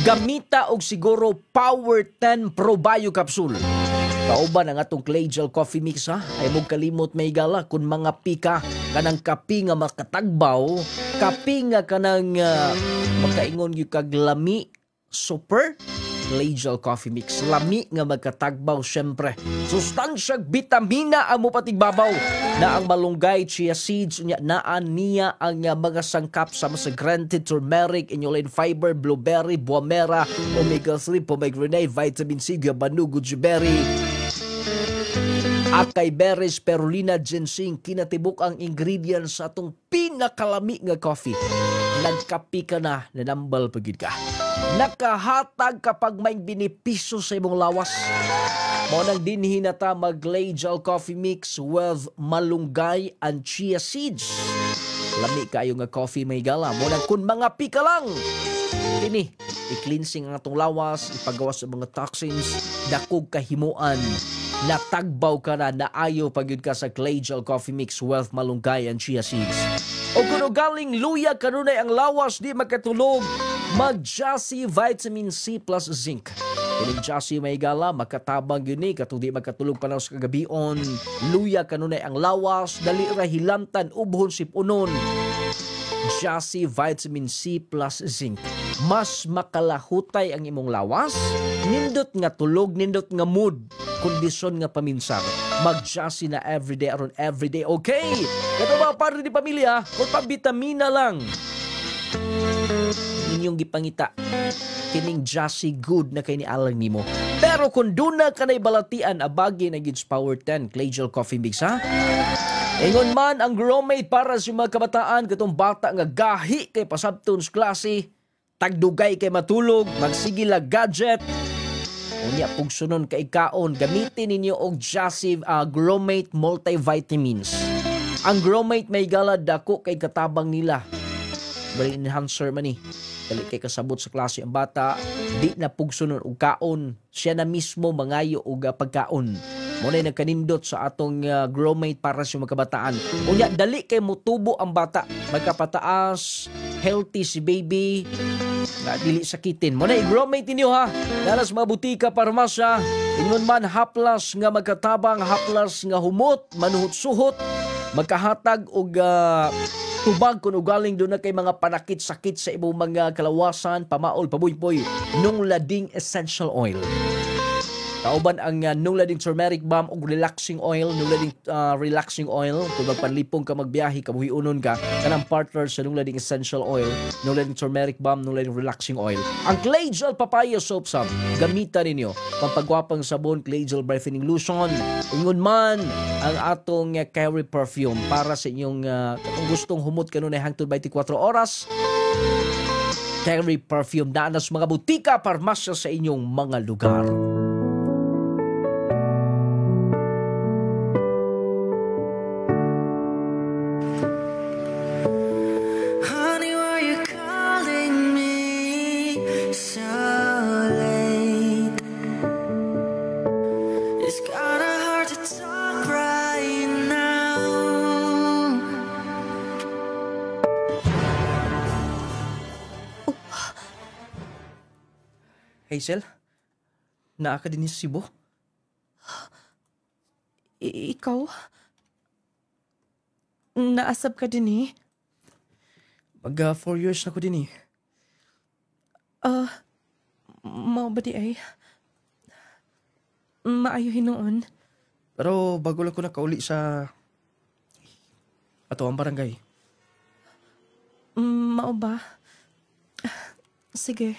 Gamita og siguro Power 10 Pro Bio Capsule. Kauban ang atong Clay Gel Coffee Mix ha. Ay mong kalimot may gala kun mga pika kanang kapi nga makatagbaw, kapi nga kanang makaingon yung kaglami, super Clay Gel Coffee Mix. Lami nga magkatagbaw syempre. Sustansyag bitamina ang mupatigbabaw na ang malunggay, chia seeds, naan niya ang mga sangkap sama sa granted, turmeric, inulin fiber, blueberry, buamera, omega-3, pomegranate, vitamin C, gabanu, goji berry, akay berries, spirulina, ginseng, kinatibok ang ingredients sa atong pinakalami nga coffee. Nagkapi ka na, nanambal pagid ka. Nakahatag kapag may binipiso sa imong lawas. Mo nang dinhi na ta mag-Clay Gel Coffee Mix with malunggay and chia seeds. Lami kayo nga coffee may gala. Mo nang kun mga pika lang. Kini, i-cleansing ang atong lawas, ipagawas sa mga toxins, dakog kahimuan. Natagbaw ka na, naayo pagyud ka sa Clay Gel Coffee Mix with malunggay and chia seeds. O kuno galing luya kanunay ang lawas di makatulog, mag-Jassy Vitamin C plus Zinc. Kining Jassy may gala, makatabang yun ni, katudi magkatulog pa na sa kagabion. Luya kanunay ang lawas, dali ra hilantan, ubhon sipunon. Jassy Vitamin C plus Zinc. Mas makalahutay ang imong lawas, nindot nga tulog, nindot nga mood, kondisyon nga paminsar. Mag-Jassy na everyday aron everyday, okay? Kato ba para di pamilya, kung pabitamina lang. Inyong gipangita, kining Jassy good na kay ni alang nimo. Pero kung doon na ka na'y balatian, abagi na Gids Power 10, Clay Gel Coffee Mix, ha? Ingon man ang Growmate para sa mga kabataan, katong bata nga gahi kay pasabtons klase, tagdugay kay matulog, magsigila gadget, unya pugsunon kay kaon, gamitin ninyo og Jassy Growmate multivitamins. Ang Growmate may gala dako kay katabang nila. Brain enhancer man ni. Dali kay kasabot sa klase ang bata, di na pugsunon og kaon, siya na mismo mangayo og pagkaon. Muna nagkanindot sa atong Growmate para sa mga kabataan. Unya, dali kay mutubo ang bata. Magkapataas, healthy si baby, na dili sakitin. Muna i-Growmate ninyo ha. Dalas mga butika, parmasya, ingon man haplas nga magkatabang, haplas nga humot, manuhot-suhot, magkahatag og tubag kung ugaling doon na kay mga panakit-sakit sa ibong mga kalawasan, pamaol, pabuy-puy, nung lading essential oil. Kauban ang nung lading turmeric balm o relaxing oil, nung lading relaxing oil, kung magpanlipong ka magbiyahe, kabuhiunon ka, kanang partner sa nung lading essential oil, nung lading turmeric balm, nung lading relaxing oil. Ang Clay Gel Papaya Soap Sum, gamitan ninyo. Pampagwapang sabon, Clay Gel Brightening Lotion. Ingon man ang atong Carry Perfume para sa inyong kung gustong humot kanunay hangtod 24 oras. Carry Perfume na sa mga butika, parmasya sa inyong mga lugar. Hazel, naa ka din sa Cebu? Ikaw? Naasab ka din eh? Mag 4 years na ko din eh. Mao ba di ay? Maayo hinoon. Pero bago lang ko nakauli sa ato ang barangay. Mao ba? Sige.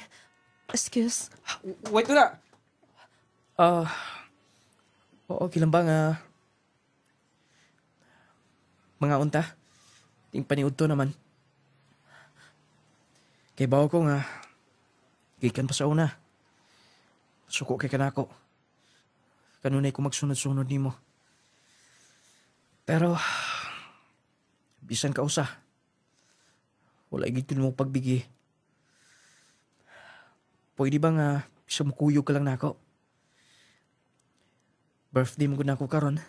Excuse. Wait na! Oo, kilang ba nga mga unta? Ting paniud to naman. Kay bawa ko nga gikan pa sa una. Suko kay kanako. Kanunay ko magsunod-sunod nimo. Pero bisan ka usa. Wala gid mo pagbigi. Pwede ba nga isa mukuyog ka lang nako? Birthday mo na ako karon.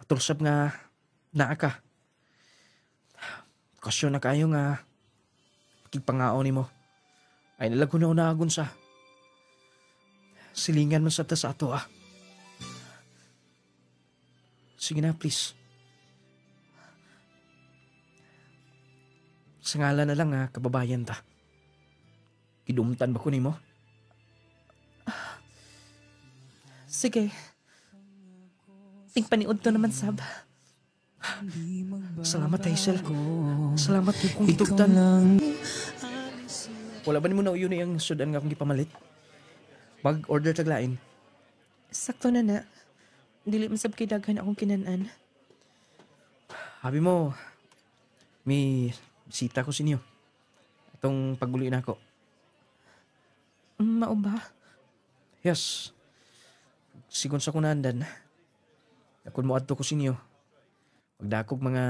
Atulsab nga naa ka. Kasyon na kayo nga kigpangao ni mo. Ay nalago na unagon sa. Silingan mo sa ato ah. Sige na please. Sa ngalan na lang kababayan ta. Kidumtan ba ko ni mo? Sige. Ting paniud to naman, Sab. Salamat, Hazel. Salamat kung itugtan. Wala ba ni mo na yun yung sudan nga akong gipamalit? Mag-order taglain. Sakto na na. Dili masab kay daghan akong kinanan. Habi mo, may bisita ko sa inyo. Itong pagbuli na ako. Mao ba? Yes. Sigon sa kunandan. Akon mo adto ko sa inyo. Magdakog mga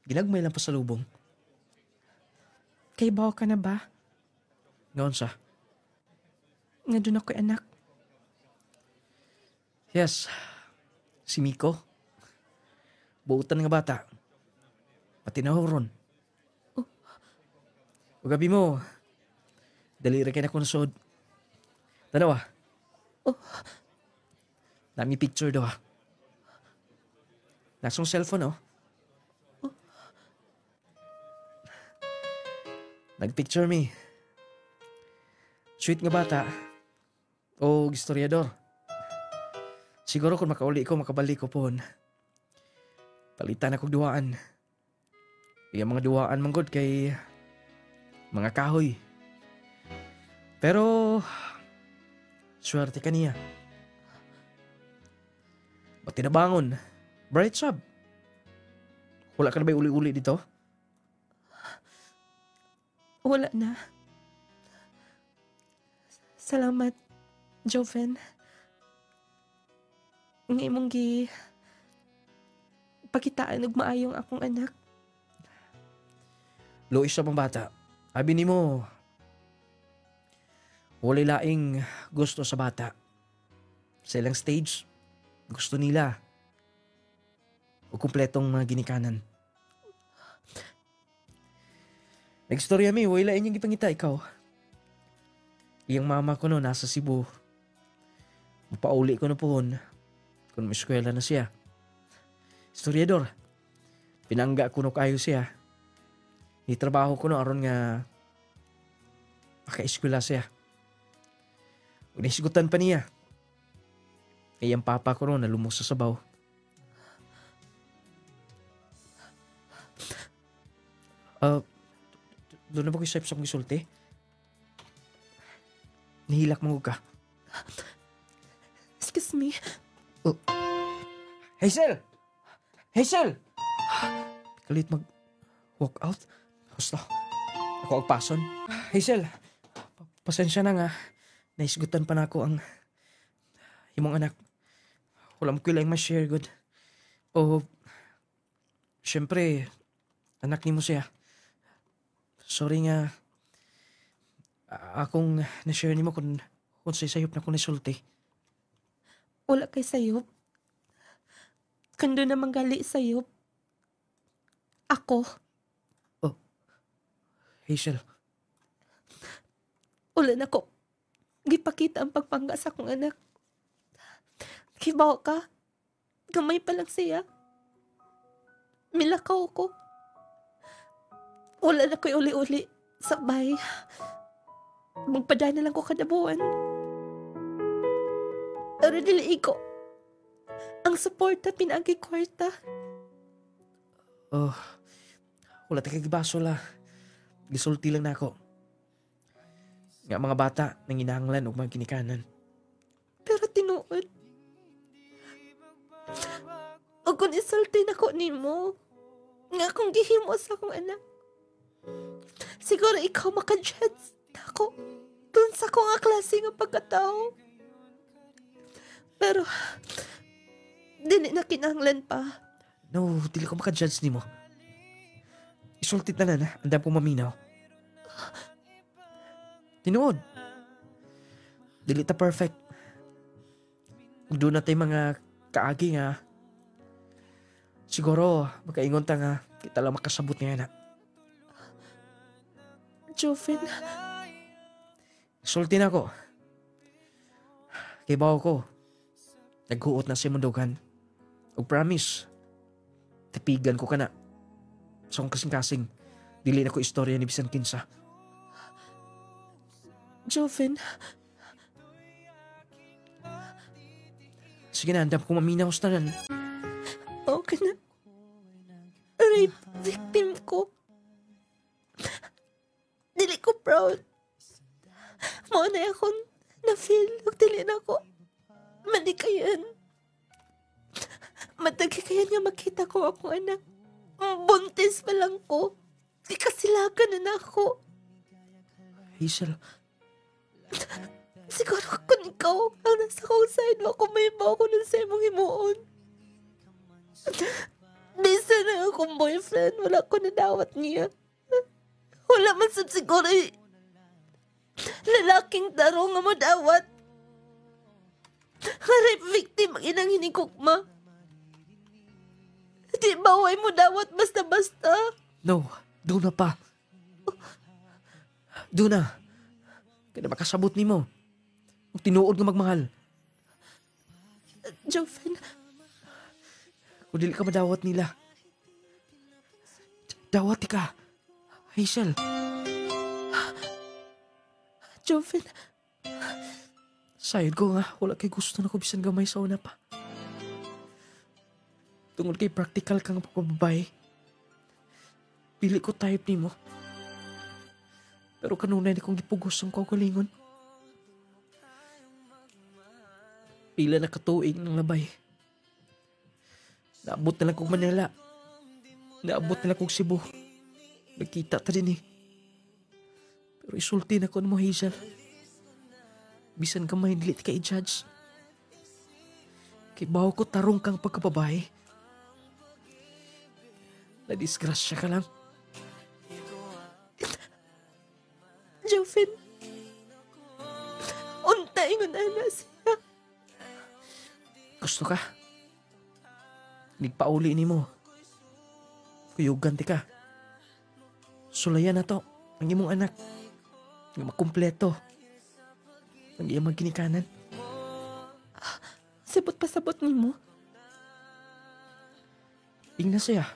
ginagmay lang pasalubong. Kay bawa ka na ba? Ngaon sa? Nga doon ako'y anak. Yes. Si Miko. Buutan nga bata. Pati na horon. O gabi mo, dali rin kayo na kung nasod. Tanawa. Oh. Nami picture do ha. Nasong cellphone oh. Nagpicture me. Sweet nga bata. O historiador. Siguro kung makauli ko, makabalik ko po. Palitan akong duwaan. Yung mga duwaan manggod kay mga kahoy. Pero swerte ka niya. Ba't tinabangon? Bright sub. Wala ka na ba uli-uli dito? Wala na. Salamat, Joven. Ngay mong pakitaan ug maayong akong anak. Lois siya pang bata. Abi ni mo, wala laing gusto sa bata. Sa ilang stage, gusto nila. O kumpletong mga ginikanan. Nagstorya mi, wala inyong ipangita ikaw. Iyang mama ko no, nasa Cebu. Mapauli ko na pohon. Kung may eskwela na siya. Historiador, pinangga ko no kayo siya. Itrabaho ko no aron nga maka-eskwela siya. Unisigutan pa niya. Iyang papa ko no, nalumos sa sabaw. Doon na ba ko isayap sa mga isulti? Nihilak mo ka. Excuse me. Oh. Hazel! Hazel! Kalit mag-walk out. Gusto. Ako ang pason. Hazel, pasensya na nga. Naisgutan pa na ako ang imong anak. Wala mo kailang ma-share good. O, syempre, anak ni mo siya. Sorry nga. Akong na-share ni mo kung sa'y sayop na akong nasulti. Wala kay sayop. Kando naman gali sayop. Ako. Oh. Hazel. Wala na ko. Gipakita ang pagpangga sa akong anak. Kibaw ka. Gamay pa lang siya. Milakaw ko. Wala na ko'y uli-uli sa bahay. Magpadana lang ko kada buwan. Pero dili ko. Ang suporta pinagi kwarta. Oh, wala tayo kagibaso la. Gisulti lang na ako. Nga mga bata nang inahanglan o mga kinikanan. Pero tinuod. O kung isulti na ko ni mo, nga kung gihimo sa akong anak, siguro ikaw maka-judge ako dun sa akong klase nga pagkatao. Pero, dili na kinahanglan pa. No, dili ko maka-judge ni mo. Isultit na na, andam ko maminaw. Tinuod. Dili ta perfect. Kung doon na tayo mga kaagi nga, siguro, magkaingon ta nga, kita lang makasabot niya na. Joven. Sulti na ako. Kibaw ko. Naghuot na si mundugan. O promise. Tipigan ko ka na. Sa kong kasing-kasing, dili na ko istorya ni bisan kinsa. Joven. Sige na, andam ko maminaw sa tanan. Okay na. Rape victim ko. Dili ko proud. Mao na akong na-feel ug dili na ako malikayan. Matagikayan nga makita ko akong anak. Buntis pa lang ko. Ikasilakan na ako. Hazel. Siguro kung ikaw ang nasa kong side, ako may iba ako ng sa imong himuon. Bisa na akong boyfriend, wala ko nadawat niya. Wala man sad siguro lalaking daro nga madawat. Rape victim ang inang hinikukma. Di baway mo dawat basta-basta. No, doon na pa. Doon na. Kaya makasabot ni mo. Ug tinuod nga magmahal. Joven, Kung dili ka madawat nila. Dawat ka. Hazel. Joven, Sayod ko nga, wala kay gusto na ko bisan gamay sa una pa. Tungod kay practical kang pagbababae. Pili ko type ni mo. Pero kanunay na kong gipugos ang kaugalingon. Pila na katuig ng labay. Naabot na lang kong Manila. Naabot na lang kong Cebu. Nagkita ta din eh. Pero isulti na ko mo, Hazel. Bisan ka mahinlit ka i-judge. Kay baho ko tarong kang pagkababae. Nadisgrasya ka lang. Joven, unta ingon ana siya. Gusto ka? Nigpauli ni mo. Kuyugan ti ka. Sulayan na to ang imong anak. Nga makumpleto. Ang iyang magkinikanan. Sabot pasabot nimo. Ingna siya.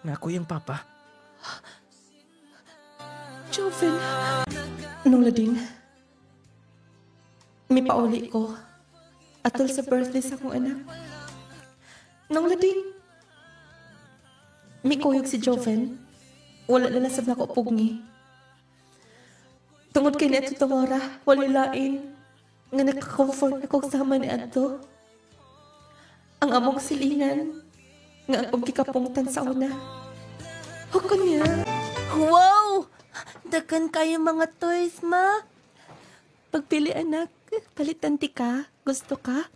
Nga ako yung papa. Joven, nung lading, may pauli ko atol sa birthday sa akong anak. Nung lading, may kuyog si Joven. Wala na lasab na ko pugni. Tungod kay neto tawara, wala lain nga nakakomfort ako sama ni Adto. Ang among silingan nga ang pagkikapungtan sa una. Hukon niya. Wow! Dagan kayo mga toys, ma. Pagpili anak, palitan ti ka. Gusto ka?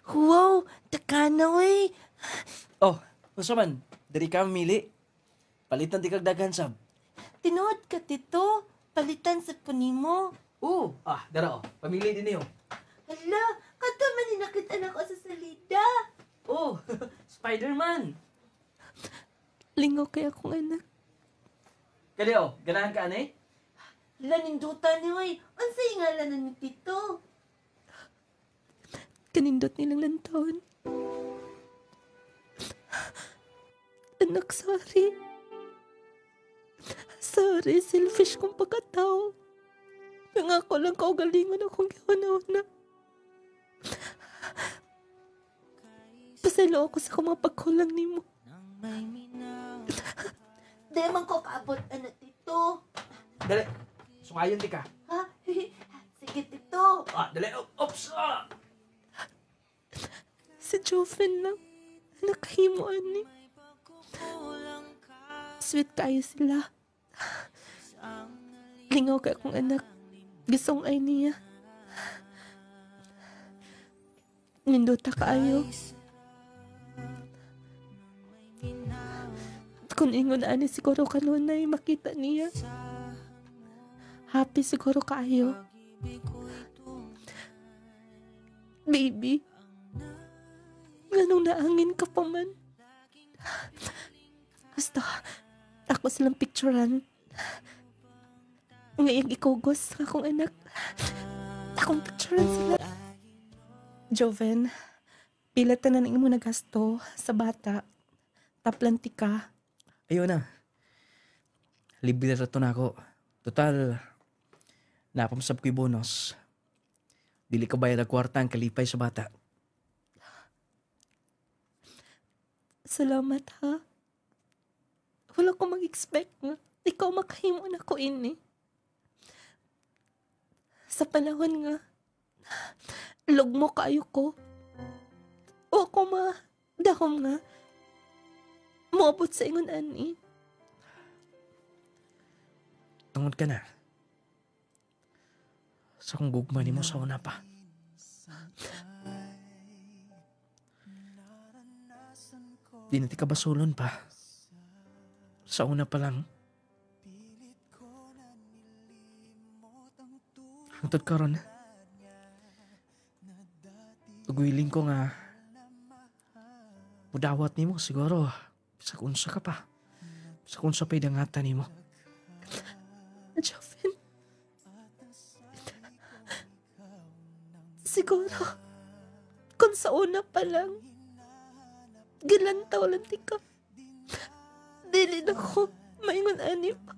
Wow! Dagan na wey. Oh, gusto man. Dari ka mamili. Palitan ti kag daghan sab. Tinuod ka, tito. Palitan sa punimo. Dara oh. Pamili din niyo. Hala, kato man nakita na ko sa salida. Oh, Spider-Man. Lingaw kay akong anak. Kali oh, ganahan ka ani? Lanindutan ni wey. Unsay ngalan ni tito? Kanindot nilang lantawon. Anak, sorry. Sorry, selfish kong pagkatao. Nangako lang kaugalingon akong gihuna-una. Pasalo ako sa akong mga pagkulang ni mo. Di man ko kaabot, tito. Dali. Sungayon di ka. Ha? Sige, tito. Dali. Oops. Si Joven lang. Nakahimuan ni. Sweet kayo sila. Lingaw ka akong anak. Gustong ay niya. Nindota kaayo. Kung ingon ani siguro kanunay makita niya. Happy siguro kaayo. Baby. Ganong naangin ka pa man. Basta, ako silang picturean. Ngayang ikugos akong anak. Akong picturean sila. Joven, pila tanan imo nagasto sa bata. Taplanti ka. Ayun na. Libre na to na ako. Total, napamsab ko'y bonus. Dili ka bayad ang kwarta ang kalipay sa bata. Salamat ha. Wala ko mag-expect nga. Ikaw makahimo na ko ini. Sa panahon nga, lugmo kayo ko. O ako dahom nga. Moabot sa ingon ani. Tungod ka na. Sa kong gugma ni mo sa una pa. Di na ti ka basulon pa. Sa una pa lang. Hangtod karon. Tugwiling ko nga. Mudawat ni mo siguro. Sa kunsa ka pa. Sa kunsa pa'y dangatan ni mo. Joven. Siguro, kung sa una pa lang, gilantaw lang ka. Dili na ko maingon ani pa.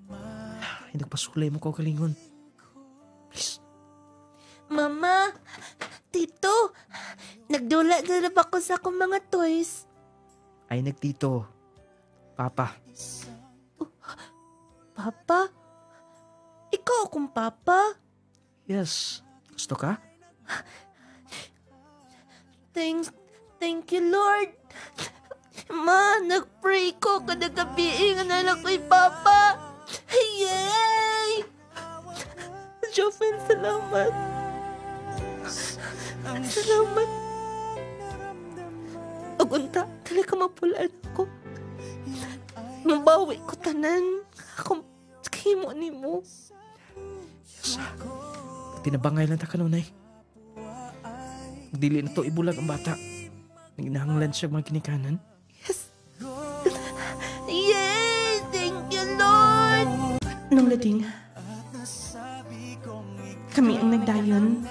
Ay, nagpasulay mo kaugalingon. Please. Mama, Tito, nagdula-dula ba ko sa akong mga toys? Ay, nagtito. Papa. Papa? Ikaw akong papa? Yes. Gusto ka? Thank you, Lord. Ma, nag-pray ko kada gabi nga na lang ko'y papa. Yay! Joven, salamat. Salamat. Agunta, talaga mapulaan ko. Mabawi ko tanan. Akong himo ni mo. Yes. Tinabangay lang ta kanunay. Dili na to ibulag ang bata. Naginahanglan siya mga kinikanan. Yes. Yay! Thank you, Lord! Nung lading, kami ang nagdayon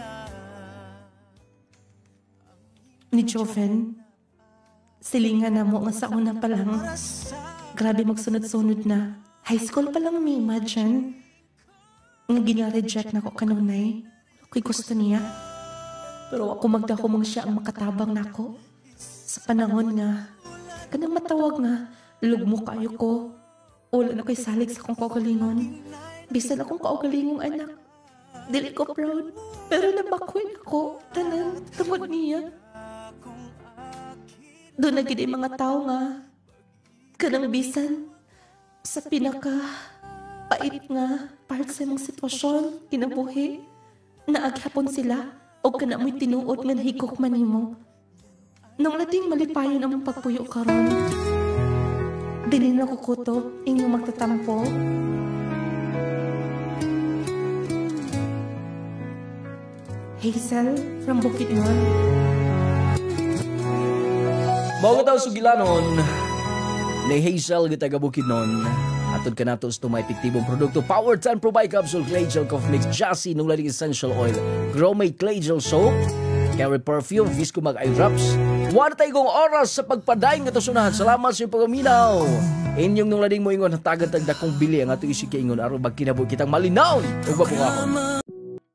ni Joven. Silingan na mo nga sa una pa lang. Grabe magsunod-sunod na. High school pa lang may imagine. Nga gina-reject na ko kanunay. Ako'y gusto niya. Pero ako magdako mong siya ang makatabang nako. Sa panahon nga, kanang matawag nga, lugmo kayo ko. Wala na ko'y salig sa kong kaugalingon. Bisan akong kaugalingong anak. Dili ko proud, pero nabakwin ako. Tanan, tungod niya. Doon na gid mga tao nga. Kanang bisan, sa pinaka pait nga part sa mong sitwasyon, kinabuhi, naaghapon sila o kana mo'y tinuod nga nahigok man nimo. Nung nating malipayon ang mong pagpuyo karon, dili na kukutob inyong magtatampo. Hazel from Bukidnon. Mga tao sugilanon, ni Hazel kita Bukidnon. Atod ka nato sa may epektibong produkto Power 10 Pro Bicapsule Clay Gel Cough Mix Jassy nung laling essential oil Gromate Clay Gel Soap Carry Perfume Visco Mag Eye Drops. Wala tayo kong oras sa pagpadayon nga tasunahan. Salamat sa iyong pagaminaw. Inyong nung laling mo ingon hatagan tagdakong bili ang ato isig kaingon aron magkinabuhi kitang malinaw ug mapungahon.